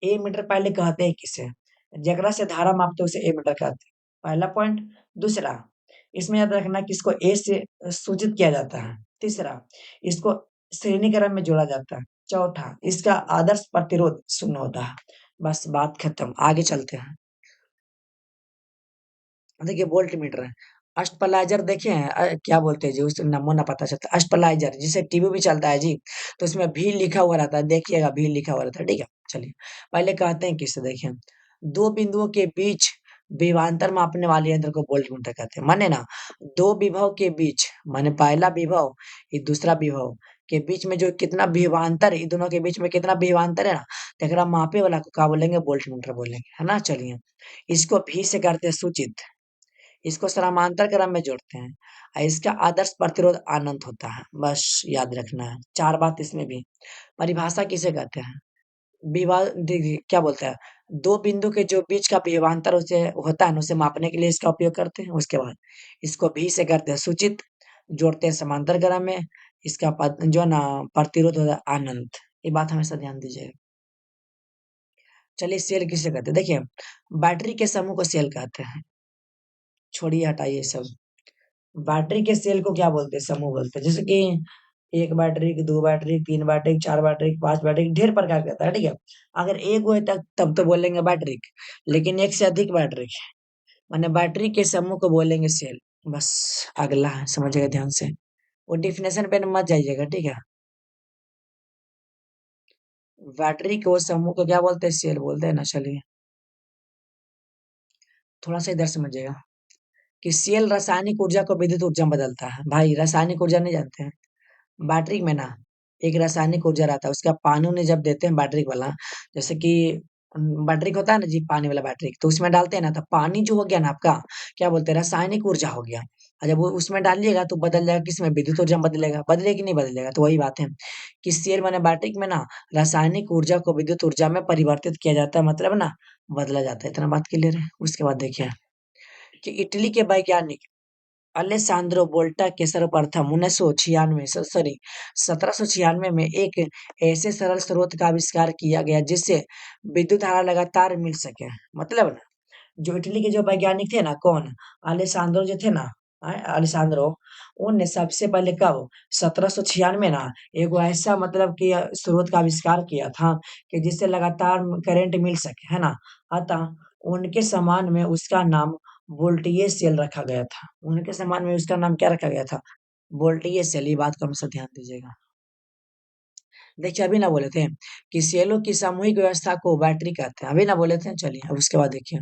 ए मीटर पहले कहते हैं किसे? जकरा से धारा मापते हैं उसे ए मीटर कहते हैं, पहला पॉइंट। दूसरा, इसमें याद रखना कि इसको ए से सूचित किया जाता है। तीसरा, इसको श्रेणी क्रम में जोड़ा जाता है। चौथा, इसका आदर्श प्रतिरोध शून्य होता है। बस बात खत्म, आगे चलते हैं। देखिए, वोल्ट मीटर है। अष्टपलाइजर देखे हैं? क्या बोलते हैं जी उस नमूना पता चलता है, अष्टपलाइजर जिसे टीवी भी चलता है जी, तो उसमें भी लिखा हुआ रहता है, देखिएगा भी लिखा हुआ रहता है, ठीक है? चलिए, पहले कहते हैं किससे, देखिए। दो बिंदुओं के बीच विभवांतर मापने वाले यंत्र को वोल्ट मीटर कहते हैं। माने ना, दो विभव के बीच, माने पहला विभव ये दूसरा विभव के बीच में जो कितना विभवांतर है, इन दोनों के बीच में कितना विभवांतर है ना, तो एकरा मापे वाला को क्या बोलेंगे? वोल्ट मीटर बोलेंगे, है ना? चलिए, इसको भी से करते हैं सूचित, इसको समानांतर क्रम में जोड़ते हैं, और इसका आदर्श प्रतिरोध अनंत होता है। बस याद रखना है, 4 बात इसमें भी। परिभाषा किसे कहते हैं? देखिए क्या बोलता है, दो बिंदु के जो बीच का विभवांतर उसे होता है ना, उसे मापने के लिए इसका उपयोग करते हैं। उसके बाद इसको भी से करते हैं सूचित, जोड़ते हैं समांतर क्रम में, इसका जो है ना प्रतिरोध होता है अनंत। ये बात हमेशा ध्यान दीजिएगा। चलिए, सेल किसे कहते हैं? देखिए, बैटरी के समूह को सेल कहते हैं। छोड़िए, हटाइए सब। बैटरी के सेल को क्या बोलते हैं? समूह बोलते हैं। जैसे कि एक बैटरी, दो बैटरी, तीन बैटरी, चार बैटरी, पांच बैटरी, ढेर प्रकार का होता है, ठीक है? अगर एक वो है तब तो बोलेंगे बैटरी, लेकिन एक से अधिक बैटरी माने बैटरी के समूह को बोलेंगे सेल। बस, अगला है, समझिएगा ध्यान से। वो डिफिनेशन पे मत जाइएगा, ठीक है? बैटरी के वो समूह को क्या बोलते हैं? सेल बोलते हैं ना। चलिए, थोड़ा सा इधर समझिएगा कि सेल रासायनिक ऊर्जा को विद्युत ऊर्जा में बदलता है। भाई, रासायनिक ऊर्जा नहीं जानते हैं? बैटरी में ना एक रासायनिक ऊर्जा रहता है, उसका पानी उन्हें जब देते हैं बैटरी वाला, जैसे कि बैटरी होता है ना जी, पानी वाला बैटरी, तो उसमें डालते हैं ना, तो पानी जो हो गया ना आपका, क्या बोलते हैं? रासायनिक ऊर्जा हो गया। और जब वो उसमें डालिएगा तो बदल जाएगा, किसमें? विद्युत ऊर्जा में बदलेगा। बदले कि नहीं बदलेगा? तो वही बात है कि सेल माने बैटरी में ना रासायनिक ऊर्जा को विद्युत ऊर्जा में परिवर्तित किया जाता है, मतलब ना बदला जाता है। इतना बात क्लियर है? उसके बाद देखिए कि इटली के वैज्ञानिक अलेसांद्रो वोल्टा के सर्वप्रथम 1996 सॉरी 1796 में एक ऐसे सरल स्रोत का आविष्कार किया गया जिससे विद्युत धारा लगातार मिल सके। मतलब ना, जो इटली के जो वैज्ञानिक थे ना, कौन? अलेसांद्रो जो थे ना, अलेसांद्रो, उनने सबसे पहले कब 1796 ना एगो ऐसा मतलब कि स्रोत का आविष्कार किया था कि जिससे लगातार करंट मिल सके, है ना? अतः उनके सम्मान में उसका नाम वोल्टियर सेल रखा गया था। उनके सम्मान में उसका नाम क्या रखा गया था? वोल्टियर सेल। ये बात को हमेशा ध्यान दीजिएगा। देखिए अभी ना बोले थे कि सेलों की सामूहिक व्यवस्था को बैटरी कहते हैं। अभी ना बोले थे, चलिए अब उसके बाद देखिए।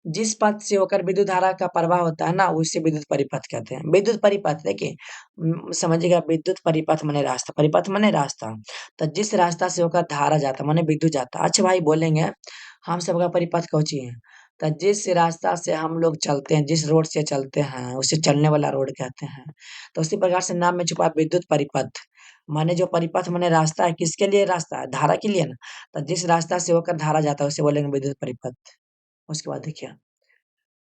जिस पथ से होकर विद्युत धारा का प्रवाह होता है ना, उसे विद्युत परिपथ कहते हैं। विद्युत परिपथ देखिए, समझिएगा, विद्युत परिपथ माने रास्ता, परिपथ माने रास्ता। तो जिस रास्ता से होकर धारा जाता माने विद्युत जाता। अच्छा भाई बोलेंगे हम सबका परिपथ कौची है? तो जिस रास्ता से हम लोग चलते हैं, जिस रोड से चलते हैं, उसे चलने वाला रोड कहते हैं। तो उसी प्रकार से नाम में छुपा है विद्युत परिपथ। माने जो परिपथ माने रास्ता है, किसके लिए रास्ता है? धारा के लिए ना। तो जिस रास्ता से होकर धारा जाता है उसे बोलेंगे विद्युत परिपथ। उसके बाद देखिए,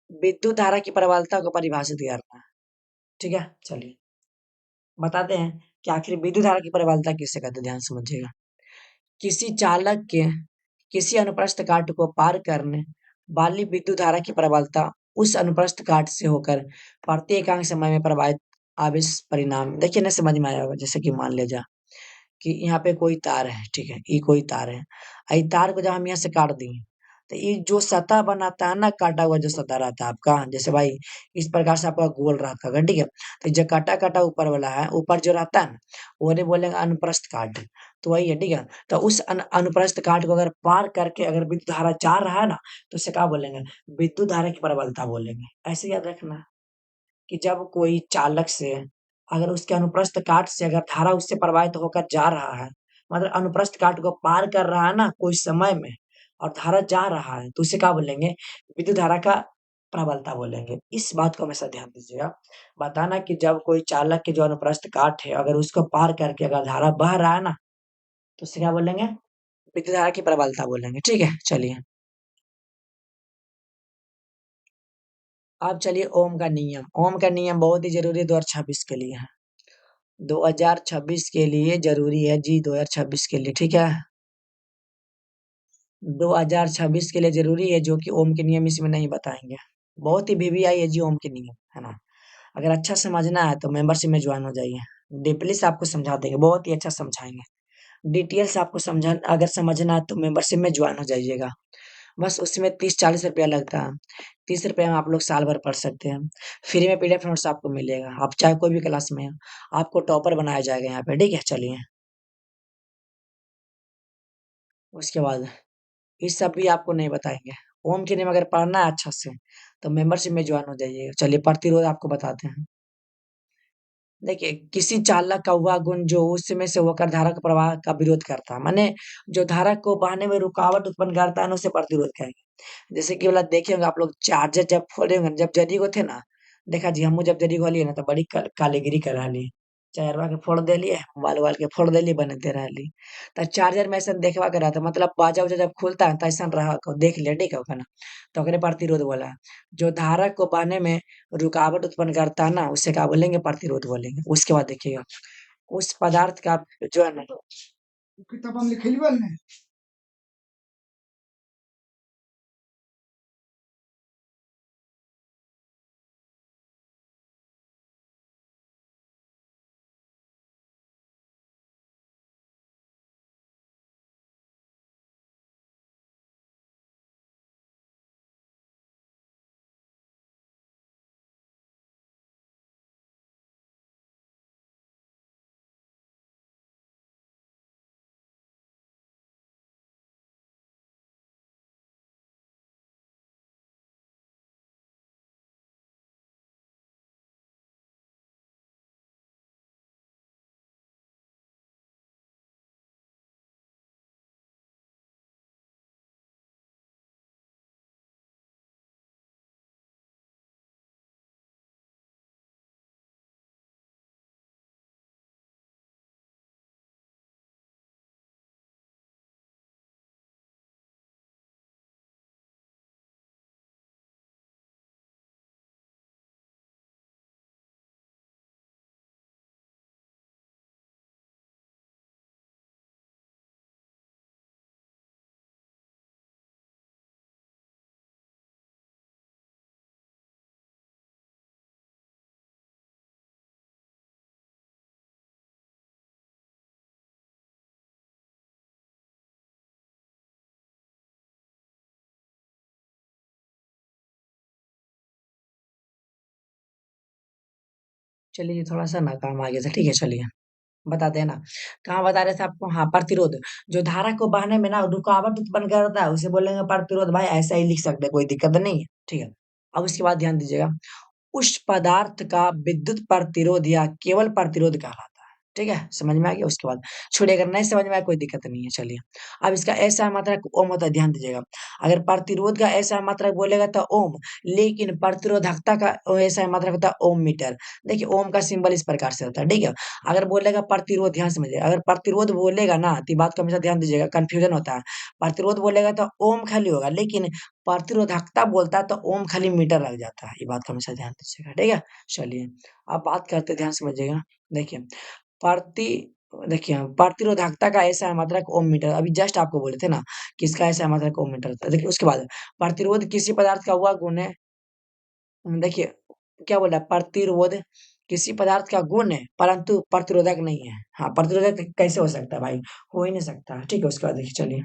विद्युत धारा की प्रबलता को परिभाषित करना है। ठीक है, चलिए बताते हैं कि आखिर विद्युत धारा की प्रबलता किसे कहते हैं। ध्यान से समझिएगा। किसी चालक के किसी अनुप्रस्थ काट को पार करने वाली विद्युत धारा की प्रबलता उस अनुप्रस्थ काट से होकर प्रत्येक समय में प्रवाहित आवेश परिणाम। देखिए ना, समझ में आया होगा। जैसे कि मान लीजिए कि यहाँ पे कोई तार है, ठीक है, ये कोई तार है। ये तार को जब हम यहाँ से काट दिए, तो ये जो सतह बनाता है ना, काटा हुआ जो सतह रहता है आपका, जैसे भाई इस प्रकार से आपका गोल रहता है, ठीक है। तो जो काटा काटा ऊपर वाला है, ऊपर जो रहता है ना, वो नहीं बोलेंगे अनुप्रस्थ काट। तो वही है, ठीक है। तो उस अनुप्रस्थ काट को अगर पार करके अगर विद्युत धारा जा रहा है ना, तो उसे क्या बोलेंगे? विद्युत धारा की प्रबलता बोलेंगे। ऐसे याद रखना कि जब कोई चालक से अगर उसके अनुप्रस्थ काट से अगर धारा उससे प्रवाहित होकर जा रहा है, मतलब अनुप्रस्थ काट को पार कर रहा है ना कोई समय में, और धारा जा रहा है, तो उसे क्या बोलेंगे? विद्युत धारा का प्रबलता बोलेंगे। इस बात को हमेशा ध्यान दीजिएगा। बताना कि जब कोई चालक के जो अनुप्रस्थ काट है, अगर उसको पार करके अगर धारा बह रहा है ना, तो उसे क्या बोलेंगे? विद्युत धारा की प्रबलता बोलेंगे। ठीक है, चलिए। अब चलिए ओम का नियम। ओम का नियम बहुत ही जरूरी है 2026 के लिए है। 2026 के लिए ज़रूरी है जी, 2026 के लिए, ठीक है? 2026 के लिए ज़रूरी है, जो कि ओम के नियम इसमें नहीं बताएँगे। बहुत ही वीवीआई है जी ओम के नियम, है ना? अगर अच्छा समझना है तो मेंबरशिप में जॉइन हो जाइए। डीपली से आपको समझा देंगे, बहुत ही अच्छा समझाएँगे। डिटेल से आपको समझा अगर समझना है तो मेंबरशिप में जॉइन हो जाइएगा। बस उसमें 30-40 रुपया लगता है। 30 रुपये में आप लोग साल भर पढ़ सकते हैं। फ्री में पीडीएफ नोट्स आपको मिलेगा। आप चाहे कोई भी क्लास में हो, आपको टॉपर बनाया जाएगा यहाँ पे, ठीक है? चलिए। उसके बाद ये सब भी आपको नहीं बताएँगे। ओम के नियम अगर पढ़ना है अच्छा से, तो मेंबरशिप में जॉइन हो जाइएगा। चलिए प्रतिरोध आपको बताते हैं। देखिए, किसी चालक का वह गुण जो उसमें से होकर धारा के प्रवाह का विरोध करता है। माने जो धारा को बहने में रुकावट उत्पन्न करता है ना, उसे प्रतिरोध कहेंगे। जैसे कि मतलब देखे होंगे आप लोग, चार्जर जब फोड़े होंगे, जब जरी को थे ना, देखा जी हमहू जब जरी घोलिए ना तो बड़ी कालीगिरी कराली। चार्जरवा के फोड़ देलिए, मोबाइल-उबाइल के फोड़ देली, बनते रहली। त चार्जर में अइसन देखबा के रहता, मतलब बाजा-उजा जब खुलता है तो अइसन रहक देख लिया, ठीक है ओकरा। तो ओकरे प्रतिरोध बोला। जो धारा को बहने में रुकावट उत्पन्न करता है ना, उसे क्या बोलेंगे? प्रतिरोध बोलेंगे। उसके बाद देखिएगा, उस पदार्थ का जो है ना, किताब में लिखल बा ने। चलिए ये थोड़ा सा ना काम आगे से, ठीक है चलिए बताते हैं ना। कहाँ बता रहे थे आपको, हाँ प्रतिरोध। जो धारा को बहने में ना रुकावट उत्पन्न करता है उसे बोलेंगे प्रतिरोध। भाई ऐसा ही लिख सकते हैं, कोई दिक्कत नहीं है, ठीक है। अब उसके बाद ध्यान दीजिएगा, उस पदार्थ का विद्युत प्रतिरोध या केवल प्रतिरोध कहलाता है। ठीक है, समझ में आ गया। उसके बाद छोड़िए, अगर नहीं समझ में आया कोई दिक्कत नहीं है, चलिए। अब इसका ऐसा मात्रक ओम होता है, ध्यान दीजिएगा। अगर प्रतिरोध का ऐसा मात्रक बोलेगा तो ओम, लेकिन प्रतिरोधकता का ऐसा मात्रक होता है ओम मीटर। देखिए ओम का सिंबल इस प्रकार से होता है, ठीक है। अगर बोलेगा प्रतिरोध, ध्यान समझिए, अगर प्रतिरोध बोलेगा ना तो बात का हमेशा ध्यान दीजिएगा, कंफ्यूजन होता है। प्रतिरोध बोलेगा तो ओम खाली होगा, लेकिन प्रतिरोधकता बोलता है तो ओम खाली मीटर लग जाता है। ये बात का हमेशा ध्यान दीजिएगा, ठीक है। चलिए अब बात करते हैं, ध्यान समझिएगा। देखिए प्रति देखिए प्रतिरोधकता का ऐसा मात्रक ओम मीटर, अभी जस्ट आपको बोले थे ना कि इसका ऐसा मात्रक ओम मीटर होता है। देखिए उसके बाद प्रतिरोध किसी पदार्थ का वह गुण है। देखिए क्या बोला, प्रतिरोध किसी पदार्थ का गुण है परंतु प्रतिरोधक नहीं है। हाँ, प्रतिरोधक कैसे हो सकता है भाई, हो ही नहीं सकता, ठीक है। उसके बाद देखिए चलिए,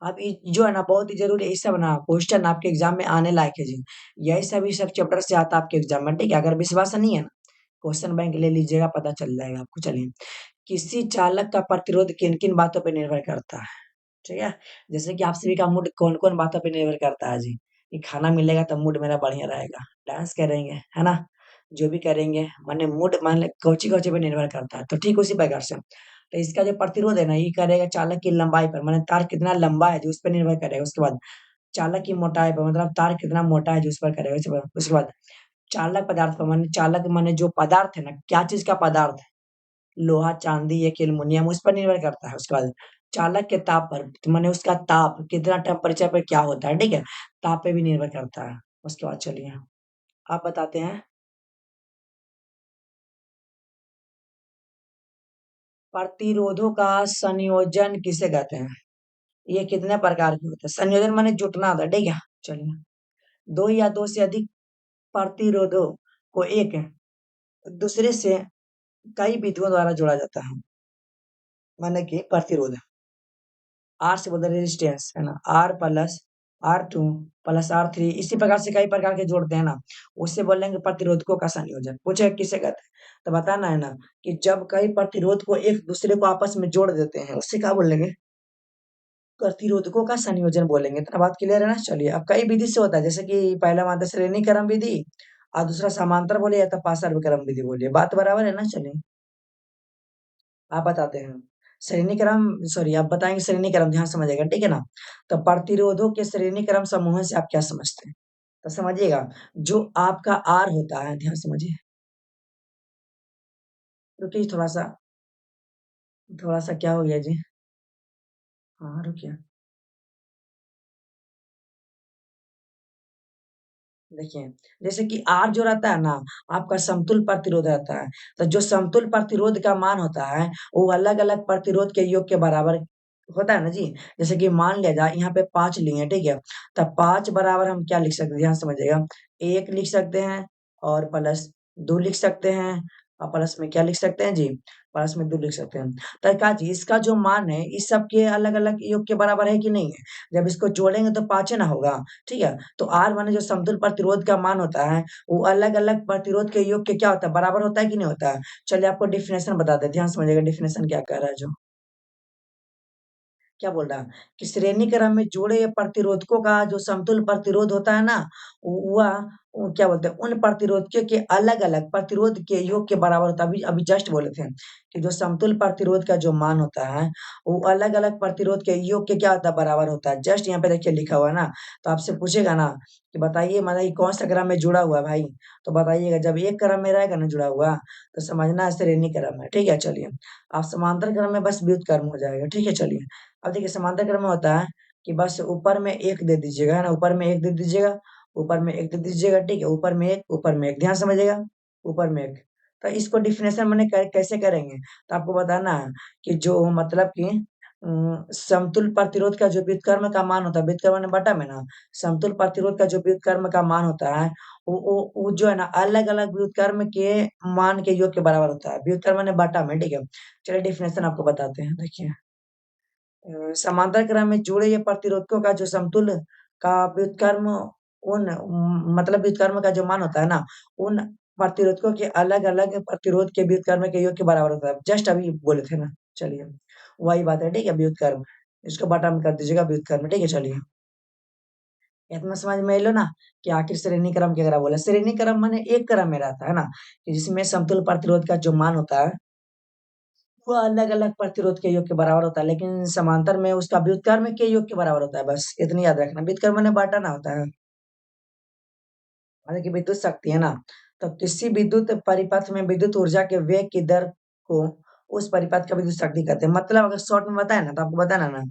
अब जो है ना बहुत ही जरूरी है, इससे बना क्वेश्चन आपके एग्जाम में आने लायक है जी। यही सभी सब चैप्टर से आता है आपके एग्जाम में, ठीक है। अगर विश्वास नहीं है ना, क्वेश्चन बैंक ले लीजिएगा, पता चल जाएगा आपको। चलिए, किसी चालक का प्रतिरोध किन किन बातों पर निर्भर करता है, ठीक है। जैसे कि आप सभी का मूड कौन कौन बातों पर निर्भर करता है जी। कि खाना मिलेगा तो मूड मेरा बढ़िया रहेगा, डांस करेंगे है ना, जो भी करेंगे माने मूड मान ले कौची कौची पे निर्भर करता है। तो ठीक उसी प्रकार से तो इसका जो प्रतिरोध है ना, ये करेगा चालक की लंबाई पर, माने तार कितना लंबा है जो उस पर निर्भर करेगा। उसके बाद चालक की मोटाई पर, मतलब तार कितना मोटा है जो उस पर करेगा। उसके बाद चालक पदार्थ पर, माने चालक माने जो पदार्थ है ना, क्या चीज का पदार्थ है, लोहा चांदी या एल्युमिनियम, उस पर निर्भर करता है। उसके बाद चालक के ताप पर, तो माने उसका ताप कितना टेम्परेचर पे क्या होता है, ठीक है, ताप पे भी निर्भर करता है। उसके बाद चलिए आप बताते हैं, प्रतिरोधों का संयोजन किसे कहते हैं। ये कितने प्रकार के होते हैं, संयोजन माने जुटना था, ठीक है। चलिए, दो या दो से अधिक प्रतिरोधों को एक दूसरे से कई विधियों द्वारा जोड़ा जाता है। माने कि प्रतिरोध, आर से बोलते रेजिस्टेंस है ना, are plus R2 plus R3, इसी प्रकार से कई प्रकार के जोड़ते हैं ना, उससे बोलेंगे प्रतिरोधकों का संयोजन। पूछे किसे कहते हैं, तो बताना है ना कि जब कई प्रतिरोध को एक दूसरे को आपस में जोड़ देते हैं उससे क्या बोलेंगे, प्रतिरोधकों का संयोजन बोलेंगे। इतना बात क्लियर है ना। चलिए, अब कई विधि से होता है, जैसे कि पहला मानते श्रेणी क्रम विधि, और दूसरा समांतर बोले या तो पार्श्व क्रम विधि बोलिए, बात बराबर है ना। चलिए आप बताते हैं, श्रेणी क्रम, सॉरी आप बताएंगे श्रेणी क्रम, ध्यान समझिएगा, ठीक है ना। तो प्रतिरोधों के श्रेणी क्रम समूह से आप क्या समझते हैं, तो समझिएगा, जो आपका आर होता है, ध्यान समझिए, रुकिए थोड़ा सा क्या हो गया जी, हाँ रुकिए। देखिए, जैसे कि आर जो रहता है ना, आपका समतुल प्रतिरोध रहता है। तो जो समतुल प्रतिरोध का मान होता है वो अलग अलग प्रतिरोध के योग के बराबर होता है ना जी। जैसे कि मान लिया जाए यहाँ पे 5 लिए, ठीक है। तब 5 बराबर हम क्या लिख सकते हैं, ध्यान समझिएगा, 1 लिख सकते हैं और प्लस 2 लिख सकते हैं, और प्लस में क्या लिख सकते हैं जी, प्लस में 2 लिख सकते हैं। तो क्या जी, इसका जो मान है इस सब के अलग अलग योग के बराबर है कि नहीं है। जब इसको जोड़ेंगे तो 5 ना होगा, ठीक है। तो R माने जो समतुल प्रतिरोध का मान होता है वो अलग अलग प्रतिरोध के योग के क्या होता है, बराबर होता है कि नहीं होता है। चलिए आपको डिफिनेशन बताते हैं, ध्यान समझिएगा डिफिनेशन क्या कह रहा है जो, क्या बोल रहा है कि श्रेणी क्रम में जोड़े प्रतिरोधकों का जो समतुल प्रतिरोध होता है ना, वह क्या बोलते हैं, उन प्रतिरोधकों के अलग अलग प्रतिरोध के योग के बराबर होता है। अभी अभी जस्ट बोले थे कि जो समतुल प्रतिरोध का जो मान होता है वो अलग अलग प्रतिरोध के योग के क्या होता है, बराबर होता है। जस्ट यहाँ पे देखिए लिखा हुआ है ना, तो आपसे पूछेगा ना कि बताइए मतलब ये कौन सा क्रम में जुड़ा हुआ है भाई, तो बताइएगा जब एक क्रम में रहेगा ना जुड़ा हुआ, तो समझना है श्रेणी क्रम है, ठीक है। चलिए, आप समांतर क्रम में बस व्युत्क्रम हो जाएगा, ठीक है। चलिए, अब देखिए समांतर क्रम में होता है कि बस ऊपर में एक दे दीजिएगा, है ना, ऊपर में एक दे दीजिएगा, ऊपर में एक दे दीजिएगा, ठीक है, ऊपर में एक, ऊपर में एक, ध्यान समझिएगा, ऊपर में एक। तो इसको डिफिनेशन मैंने कैसे करेंगे, तो आपको बताना है कि जो मतलब कि समतुल प्रतिरोध का जो व्युत्क्रम का मान होता है, व्युत्क्रम माने बटा में ना, समतुल प्रतिरोध का जो व्युत्क्रम का मान होता है वो जो है ना अलग अलग व्युत्क्रम के मान के योग के बराबर होता है। व्युत्क्रम माने बटा में, ठीक है। चलिए डिफिनेशन आपको बताते हैं, देखिए, समांतर क्रम में जुड़े ये प्रतिरोधकों का जो समतुल का व्युत्क्रम, मतलब व्युत्क्रम का जो मान होता है ना, उन प्रतिरोधकों के अलग अलग प्रतिरोध के व्युत्क्रम के योग के बराबर होता है। जस्ट अभी बोले थे ना, चलिए वही बात है, ठीक है, व्युत्क्रम। इसको बटा में कर दीजिएगा व्युत्क्रम, ठीक है, चलिए। इतना समझ में लो ना कि आखिर श्रेणी क्रम क्या बोला। श्रेणी क्रम माने एक क्रम में रहता है ना, कि जिसमें समतुल्य प्रतिरोध का जो मान होता है वो अलग अलग प्रतिरोध के योग के बराबर होता है, लेकिन समांतर में उसका व्युत्क्रम के योग के बराबर होता है। बस इतनी याद रखना, व्युत्क्रम माने बांटना होता है। माने कि विद्युत शक्ति है ना, तो किसी विद्युत परिपथ में विद्युत ऊर्जा के वेग की दर को उस परिपथ का विद्युत शक्ति कहते हैं। मतलब अगर शॉर्ट में बताए ना, तो आपको बताना ना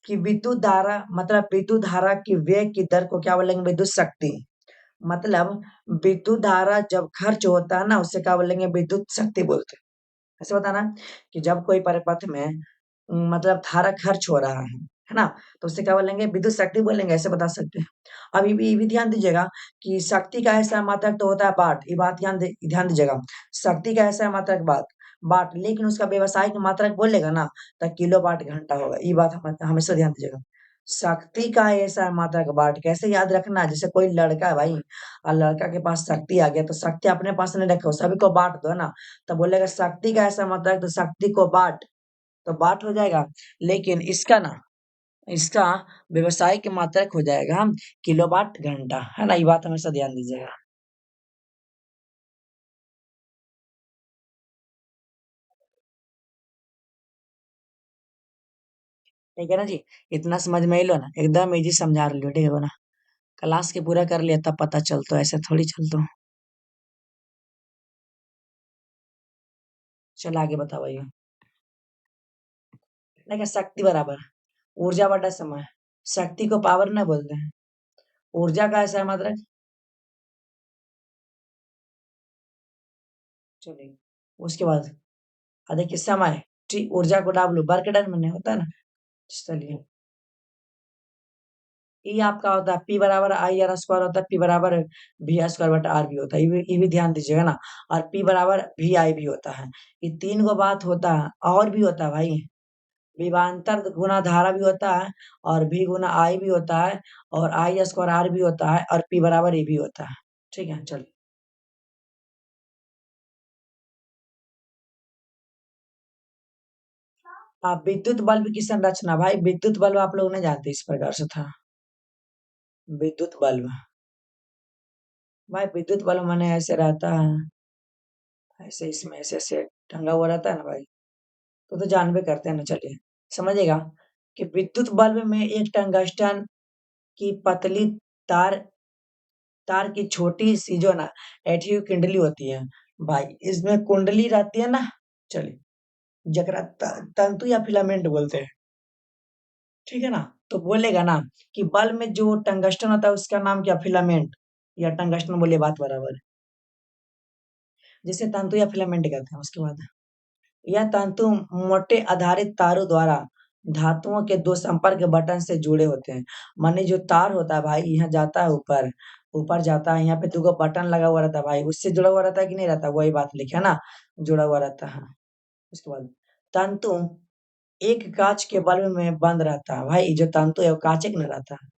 कि विद्युत धारा मतलब विद्युत धारा की वेग की दर को क्या बोलेंगे, विद्युत शक्ति। मतलब विद्युत धारा जब खर्च होता है ना, उससे क्या बोलेंगे, विद्युत शक्ति बोलते हैं। ऐसे बताना कि जब कोई परिपथ में मतलब धारा खर्च हो रहा है ना, तो उससे क्या बोलेंगे, विद्युत शक्ति बोलेंगे, ऐसे बता सकते हैं। अब ये भी ध्यान दीजिएगा कि शक्ति का ऐसा मात्रक तो होता है वाट, ये बात ध्यान दीजिएगा। शक्ति का ऐसा मात्रक वाट, लेकिन उसका व्यवसायिक मात्रक बोलेगा ना, तो किलोवाट घंटा होगा। ये बात हमेशा ध्यान दीजिएगा। शक्ति का ऐसा मात्रक वाट, कैसे याद रखना, जैसे कोई लड़का है भाई, और लड़का के पास शक्ति आ गया, तो शक्ति अपने पास नहीं रखो, सभी को बांट दो ना, तो बोलेगा शक्ति का ऐसा मात्रक, तो शक्ति को बांट, तो बात हो जाएगा। लेकिन इसका व्यवसायिक मात्रक हो जाएगा किलोवाट घंटा, है ना, ये बात हमेशा ध्यान दीजिएगा। ठीक है ना जी, इतना समझ में लो ना, एकदम इजी समझा रही हो, ठीक है ना। क्लास के पूरा कर लिया तब पता चलता, ऐसे थोड़ी चलता। चल आगे बताओ भैया। देखा, शक्ति बराबर ऊर्जा बटा समय। शक्ति को पावर ना बोलते हैं। ऊर्जा का ऐसा है मात्रक, चलिए उसके बाद देखिए समय, ठीक, ऊर्जा को W वर्क डन में होता है ना। चलिए, ये आपका होता है P बराबर आई आर स्क्वायर होता है, P बराबर वी आर स्क्वायर बटा आर भी होता है। ये भी ध्यान दीजिएगा ना। और P बराबर वी आई भी होता है। ये तीन को बात होता है, और भी होता है भाई। विभवांतर गुना धारा भी होता है, और V गुना आई भी होता है, और आई स्क्वायर आर भी होता है, और P बराबर ए भी होता है। ठीक है, चलिए। आप विद्युत बल्ब की संरचना, भाई विद्युत बल्ब आप लोग नहीं जानते, इस प्रकार से था। विद्युत बल्ब, भाई विद्युत बल्ब माने ऐसे रहता है, ऐसे इसमें ऐसे ऐसे टंगा हुआ रहता है ना भाई, तो जानबे करते हैं ना। चलिए समझिएगा कि विद्युत बल्ब में एक टंगस्टन की पतली तार तार की छोटी सी जो ना ऐठी हुई कुंडली होती है भाई, इसमें कुंडली रहती है ना। चलिए, जकरा तंतु या फिलामेंट बोलते हैं, ठीक है ना। तो बोलेगा ना कि बल्ब में जो टंगस्टन होता है उसका नाम क्या, फिलामेंट या टंगस्टन, बोले बात बराबर। जिसे तंतु या फिलामेंट कहते हैं। उसके बाद यह तंतु मोटे आधारित तारों द्वारा धातुओं के दो संपर्क बटन से जुड़े होते हैं। माने जो तार होता है भाई, यहाँ जाता है ऊपर, ऊपर जाता है, यहाँ पे दो बटन लगा हुआ रहता है भाई, उससे जुड़ा हुआ रहता है कि नहीं रहता, वही बात लिखे है ना, जुड़ा हुआ रहता है। उसके बाद तंतु एक कांच के बल्ब में बंद रहता है भाई, जो तंतु है वो कांच के न रहता है।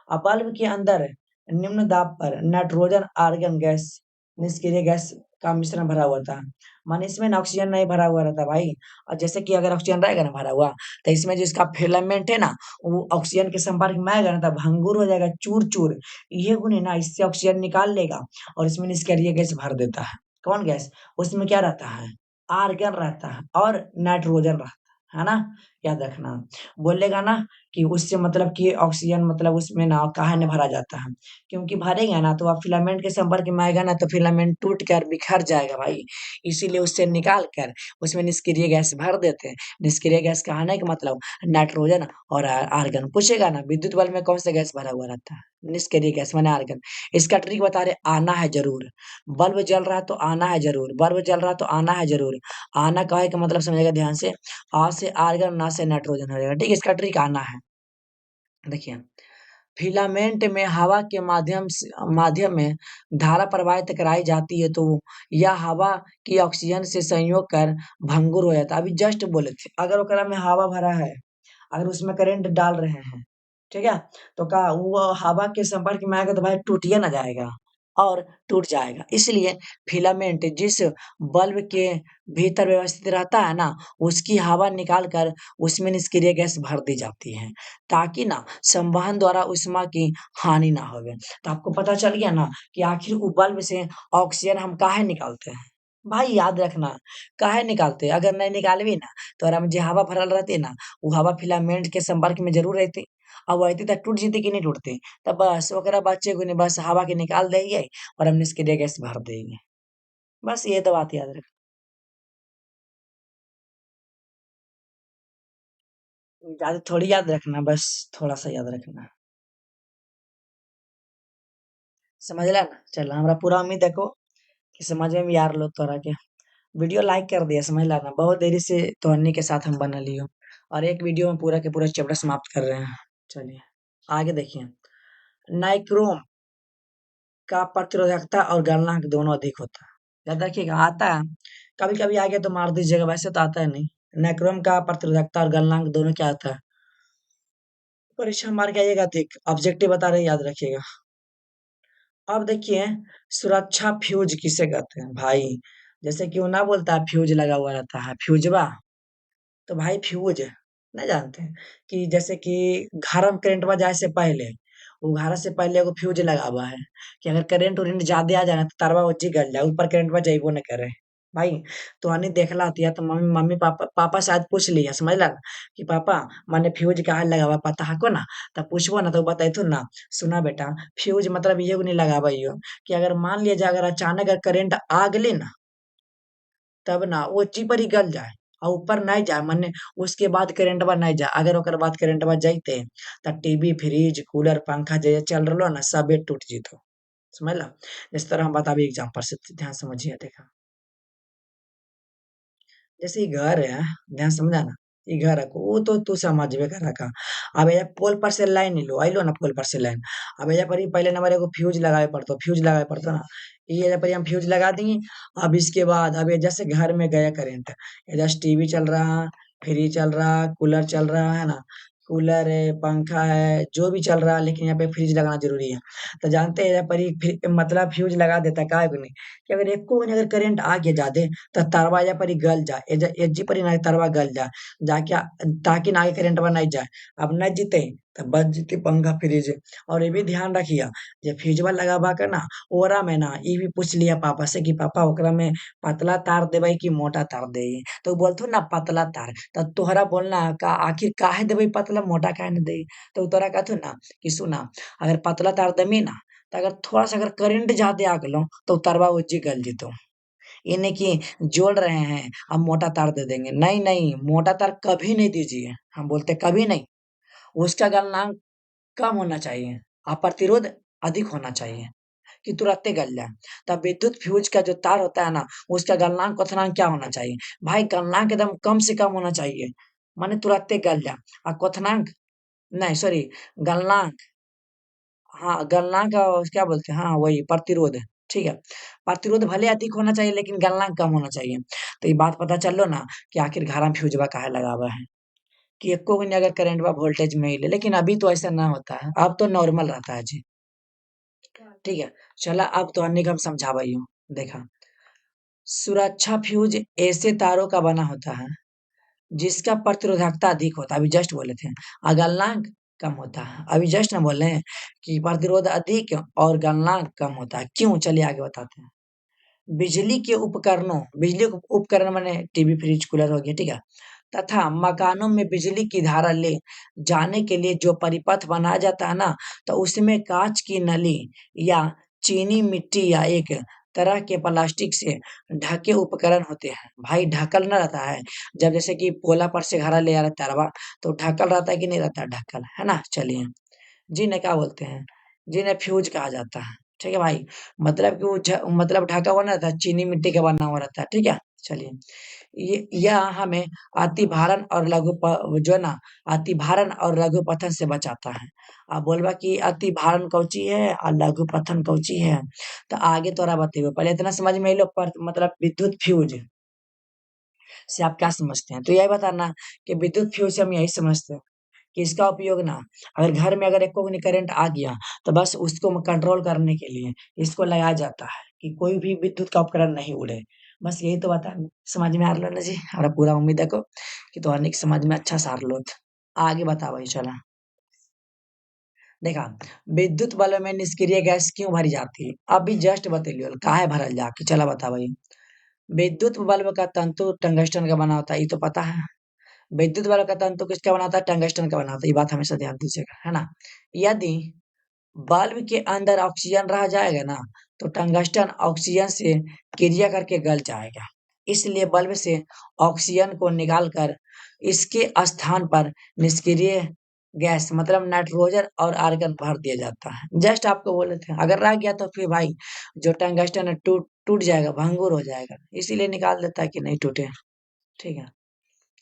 अब बल्ब के अंदर निम्न दाब पर नाइट्रोजन आर्गन गैस निष्क्रिय गैस का मिश्रण भरा हुआ था। माने इसमें ना ऑक्सीजन नहीं भरा हुआ रहता भाई। और जैसे कि अगर ऑक्सीजन रहेगा ना भरा हुआ, तो इसमें जो इसका फिलामेंट है ना, वो ऑक्सीजन के संपर्क में आएगा ना, तब भंगुर हो जाएगा, चूर चूर। ये गुण है ना, इससे ऑक्सीजन निकाल लेगा और इसमें निष्क्रिय गैस भर देता है। कौन गैस? उसमें क्या रहता है, आर्गन रहता है और नाइट्रोजन रहता है ना, याद रखना। बोलेगा ना कि उससे मतलब कि ऑक्सीजन मतलब उसमें ना काहे न भरा जाता है, क्योंकि भरेगा ना तो आप फिलामेंट के संपर्क में आएगा ना, तो फिलामेंट टूट कर बिखर जाएगा भाई। इसीलिए उससे निकाल कर उसमें निष्क्रिय गैस भर देते हैं। निष्क्रिय गैस का आने का मतलब नाइट्रोजन और आर्गन। पूछेगा ना विद्युत बल्ब में कौन सा गैस भरा हुआ रहता है, निष्क्रिय गैस माने आर्गन। इसका ट्रिक बता रहे, आना है जरूर। बल्ब जल रहा है तो आना है जरूर, बल्ब जल रहा है तो आना है जरूर। आना कहे का मतलब समझेगा ध्यान से, आ से आर्गन, ना से नाइट्रोजन हो जाएगा, ठीक है। इसका ट्रिक आना है। देखिए, फिलामेंट में हवा के माध्यम में धारा प्रवाहित कराई जाती है, तो यह हवा की ऑक्सीजन से संयोग कर भंगुर हो जाता है। अभी जस्ट बोले थे, अगर ओकरा में हवा भरा है, अगर उसमें करंट डाल रहे हैं, ठीक है, तो का वो हवा के संपर्क में आएगा तो भाई टूटिए ना जाएगा। और टूट जाएगा। इसलिए फिलामेंट जिस बल्ब के भीतर व्यवस्थित रहता है ना, उसकी हवा निकाल कर उसमें निष्क्रिय गैस भर दी जाती है, ताकि ना संवहन द्वारा ऊष्मा की हानि ना होवे। तो आपको पता चल गया ना कि आखिर वो बल्ब से ऑक्सीजन हम काहे निकालते हैं। भाई याद रखना, काहे निकालते हैं, अगर नहीं निकालबी ना तो आराम जे हवा भरल रहती ना, वो हवा फिलामेंट के संपर्क में जरूर रहती। अब वैती तो टूट जीती कि नहीं टूटती। तब बस ओकरा बच्चे को नहीं, बस हवा के निकाल देंगे और हम इसके लिए गैस भर देंगे। बस ये तो बात याद रख। ज्यादा थोड़ी याद रखना, बस थोड़ा सा याद रखना। समझ ला ना, चल हमरा पूरा उम्मीद देखो कि समझ में भी यार लो तोरा के। वीडियो लाइक कर दिया, समझ ला ना, बहुत देरी से तोहनी के साथ हम बना लियो और एक वीडियो में पूरा के पूरा चैप्टर समाप्त कर रहे हैं। चलिए आगे देखिए। नाइक्रोम का प्रतिरोधकता और गलनांक दोनों अधिक होता है। याद रखिएगा, आता है कभी कभी आ गया तो मार दीजिएगा, वैसे तो आता है नहीं। नाइक्रोम का प्रतिरोधकता और गलनांक दोनों क्या आता है, परीक्षा मार के आइएगा अधिक, ऑब्जेक्टिव बता रहे याद रखिएगा। अब देखिए, सुरक्षा फ्यूज किसे कहते हैं भाई। जैसे कि वो ना बोलता है फ्यूज लगा हुआ रहता है, फ्यूजवा। तो भाई फ्यूज नहीं जानते हैं कि जैसे कि घर में करंट जाए से पहले, वो घर से पहले एगो फ्यूज लगा हुआ है कि अगर करंट उरेंट ज्यादा आ जाए ना तो तारवा उज्जी गल जाए, ऊपर करंट जाइबो न करे। भाई तो हनी देखला आती है तो मम्मी मम्मी पापा पापा शायद पूछ लिया, समझ ला कि पापा मैंने फ्यूज कहाँ लगा हुआ पता है को ना। तब पूछबो ना तो बताइथुन ना, सुना बेटा, फ्यूज मतलब ये नहीं लगावा यो कि अगर मान लिया जाए अगर अचानक अगर करंट आ गली ना, तब ना वो ची पर ही गल जाए और ऊपर नहीं जाए मने, उसके बाद करंटवा नहीं जाए। अगर ओकर बाद करंटवा जाइते त टीवी फ्रिज कूलर पंखा जे चल रहा ना सबे टूट जीतो। समझ ला। इस तरह हम बताबी एग्जाम्पल से, ध्यान समझिए देखा। जैसे ये घर है, ध्यान समझा ना, ये घर है वो तो तू समझबे कर रखा। अब ये पोल पर से लाइन लो आइलो ना, पोल पर से लाइन। अब ये पर ही पहले नंबर एगो फ्यूज लगाए पड़तो, फ्यूज लगाए पड़तो ना। ये पर ही हम फ्यूज लगा दिए। अब इसके बाद अब ये जैसे घर में गया करंट, ये जैसे टीवी चल रहा, फ्रिज चल रहा, कूलर चल रहा है ना, कूलर है पंखा है जो भी चल रहा है, लेकिन यहाँ पे फ्रिज लगाना जरूरी है। तो जानते हैं यहाँ पर ही मतलब फ्यूज लगा देता है काहे को नहीं, कि अगर एको अगर करंट आ गया ज्यादा तो तरवा या पर ही गल जाए, एजी पर ही ना तरवा गल जाए जाके, ताकि ना आगे करंट नहीं जाए। अब नहीं जीते तो बच जीते पंखा फ्रिज। और ये भी ध्यान रखिए, जब फ्यूजवा लगावा कर ना, ओरा में ना ये भी पूछ लिया पापा से कि पापा ओकरा में पतला तार देवे कि मोटा तार दे। तो बोलथो ना पतला तार, तो तोहरा बोलना का आखिर काहे देवे पतला, मोटा काहे न दे। तो तोरा कहथो ना कि सुना, अगर पतला तार दमी ना, तो अगर थोड़ा सा अगर करंट ज्यादा आ गलो तो तरवा उज्जी गल जीतो। इन्हें की जोड़ रहे हैं, अब मोटा तार दे देंगे, नहीं नहीं, मोटा तार कभी नहीं दीजिए, हम बोलते कभी नहीं। उसका गलनांक कम होना चाहिए और प्रतिरोध अधिक होना चाहिए कि तुरंत गल जाए। तब विद्युत फ्यूज का जो तार होता है ना, उसका गलनांक क्वथनांक क्या होना चाहिए भाई, गलनांक एकदम कम से कम होना चाहिए, माने तुरंत गल जाए। और क्वथनांक नहीं, सॉरी, गलनांक, हाँ गलनांक क्या बोलते हैं, हाँ वही प्रतिरोध, ठीक है। प्रतिरोध भले अधिक होना चाहिए लेकिन गलनांक कम होना चाहिए। तो ये बात पता चल लो ना कि आखिर घर में फ्यूजवा काहे लगा हुआ है, कि एको भी नहीं अगर करंट वोल्टेज में हिले। लेकिन अभी तो ऐसा ना होता है, अब तो नॉर्मल रहता है जी। ठीक है, चला अब तो अन्य हम समझावा हूँ। देखा, सुरक्षा फ्यूज ऐसे तारों का बना होता है जिसका प्रतिरोधकता अधिक होता है, अभी जस्ट बोले थे, और गलनांक कम होता है। अभी जस्ट ना बोले हैं कि प्रतिरोध अधिक और गलनांक कम होता है, क्यों, चलिए आगे बताते हैं। बिजली के उपकरणों, बिजली के उपकरण माने टीवी फ्रिज कूलर हो गया, ठीक है, तथा मकानों में बिजली की धारा ले जाने के लिए जो परिपथ बनाया जाता है ना, तो उसमें कांच की नली या चीनी मिट्टी या एक तरह के प्लास्टिक से ढके उपकरण होते हैं। भाई ढकल ना रहता है, जब जैसे कि पोला पर से घरा ले आ रहा है तरवा, तो ढकल रहता है कि नहीं रहता है, ढकल है ना। चलिए, जिन्हें क्या बोलते हैं, जिन्हें फ्यूज कहा जाता है, ठीक है भाई। मतलब कि वो मतलब ढका हुआ ना रहता है, चीनी मिट्टी का बना हुआ रहता है, ठीक है। चलिए, ये यह हमें अति भारण और जो है ना, अति भारण और लघु पतन से बचाता है। आप बोलबा कि अति भारण कौची है और लघु पतन कौची है, तो आगे तोरा बतेबो, पहले इतना समझ में लो पर मतलब विद्युत फ्यूज से आप क्या समझते हैं, तो यही बताना कि विद्युत फ्यूज से हम यही समझते हैं कि इसका उपयोग ना अगर घर में अगर एको करंट आ गया तो बस उसको कंट्रोल करने के लिए इसको लगाया जाता है कि कोई भी विद्युत का उपकरण नहीं उड़े। बस यही तो बता समझ में आ रहा ना जी। हमारा पूरा उम्मीद है को कि तोहनी के समझ में अच्छा सार लो। आगे बता भाई चला। देखा विद्युत बल्ब में निष्क्रिय गैस क्यों भरी जाती है? अभी जस्ट बतेलियो काहे भरल जाके चला बता भाई। विद्युत बल्ब का तंतु टंगस्टन का बना होता है ये तो पता है। विद्युत बल्ब का तंतु किसका बना होता है? टंगस्टन का बना होता है। ये बात हमेशा ध्यान दीजिएगा है ना। यदि बल्ब के अंदर ऑक्सीजन रह जाएगा ना तो टंगस्टन ऑक्सीजन से क्रिया करके गल जाएगा। इसलिए बल्ब से ऑक्सीजन को निकालकर इसके स्थान पर निष्क्रिय गैस मतलब नाइट्रोजन और आर्गन भर दिया जाता है। जस्ट आपको बोले थे अगर रह गया तो फिर भाई जो टंगस्टन है टूट टूट जाएगा, भंगुर हो जाएगा, इसीलिए निकाल देता है कि नहीं टूटे। ठीक है,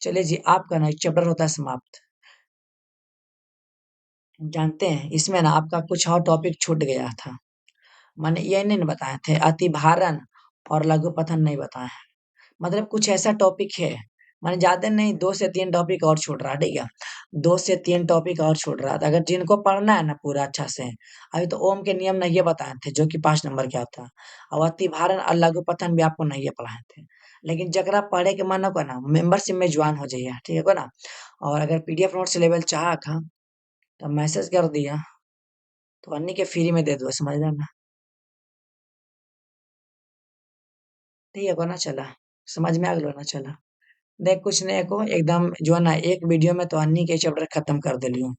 चलिए जी आपका ना चैप्टर होता है समाप्त। जानते हैं इसमें ना आपका कुछ और टॉपिक छूट गया था। मैंने ये नहीं बताए थे, अतिभारण और लघुपथन नहीं बताए हैं। मतलब कुछ ऐसा टॉपिक है, मैंने ज्यादा नहीं 2 से 3 टॉपिक और छूट रहा है। ठीक है, 2 से 3 टॉपिक और छूट रहा था। अगर जिनको पढ़ना है ना पूरा अच्छा से, अभी तो ओम के नियम नहीं बताए थे जो कि 5 नंबर के आता है, और अतिभारण और लघुपथन भी आपको नहीं पढ़ाए थे। लेकिन जरा पढ़े के मन हो ना मेंबरशिप में ज्वाइन हो जाइए, ठीक है को ना। और अगर पीडीएफ नोट्स लेवल चाह था तो मैसेज कर दिया तो अन्नी के फ्री में दे दो, समझ लेना। ठीक है को ना चला, समझ में आ गया ना चला। देख कुछ नहीं को एकदम जो है ना एक वीडियो में तो अन्नी के चैप्टर खत्म कर दिलियो।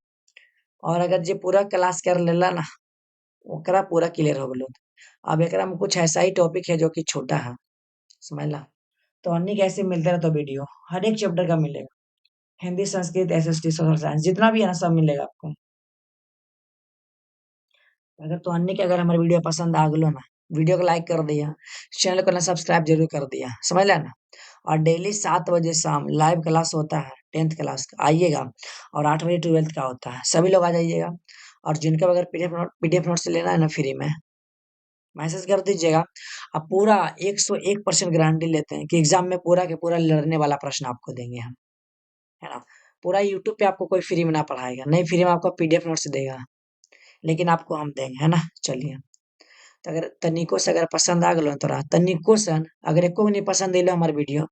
और अगर जे पूरा क्लास कर लेला ना ओकरा पूरा क्लियर हो गलो। अब एकरा में कुछ ऐसा ही टॉपिक है जो कि छोटा है, समझला। तो अन्नी कैसे मिलते रहे तो वीडियो हर एक चैप्टर का मिलेगा। Hindi, Sanskrit, SST, social science जितना भी है ना सब मिलेगा आपको। अगर तो अन्य के अगर हमारे वीडियो पसंद आ गलो ना, वीडियो को लाइक कर दिया, चैनल को ना सब्सक्राइब जरूर कर दिया, समझ ला ना। और डेली 7 बजे शाम लाइव क्लास होता है 10th क्लास का, आइएगा। और 8 बजे 12th का होता है, सभी लोग आ जाइएगा। और जिनको अगर पीडीएफ नोट से लेना है ना फ्री में मैसेज कर दीजिएगा। अब पूरा 101% गारंटी लेते हैं कि एग्जाम में पूरा के पूरा लड़ने वाला प्रश्न आपको देंगे हम, है ना। पूरा यूट्यूब पे आपको कोई फ्री में ना पढ़ाएगा, नहीं फ्री में आपको पीडीएफ नोट्स देगा, लेकिन आपको हम देंगे, है ना। चलिए, तो अगर तनिको से अगर पसंद आ गलो तोरा तनिको से अगर एको नहीं पसंद अलो हमारे वीडियो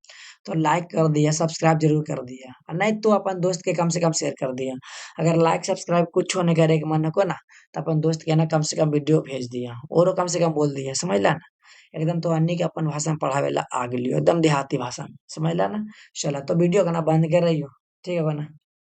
तो लाइक कर दिया, सब्सक्राइब जरूर कर दिया, और नहीं तो अपन दोस्त के कम से कम शेयर कर दिया। अगर लाइक सब्सक्राइब कुछ नहीं करे के मन को ना तो अपन दोस्त के ना कम से कम वीडियो भेज दिया और कम से कम बोल दिया, समझ ला ना। एकदम तो अन्नी के अपन भाषा में पढ़ावे ला आ गेलियो एकदम देहाती भाषा में, समझ ला ना। चला तो वीडियो का ना बंद कर रही हो, ठीक है बना।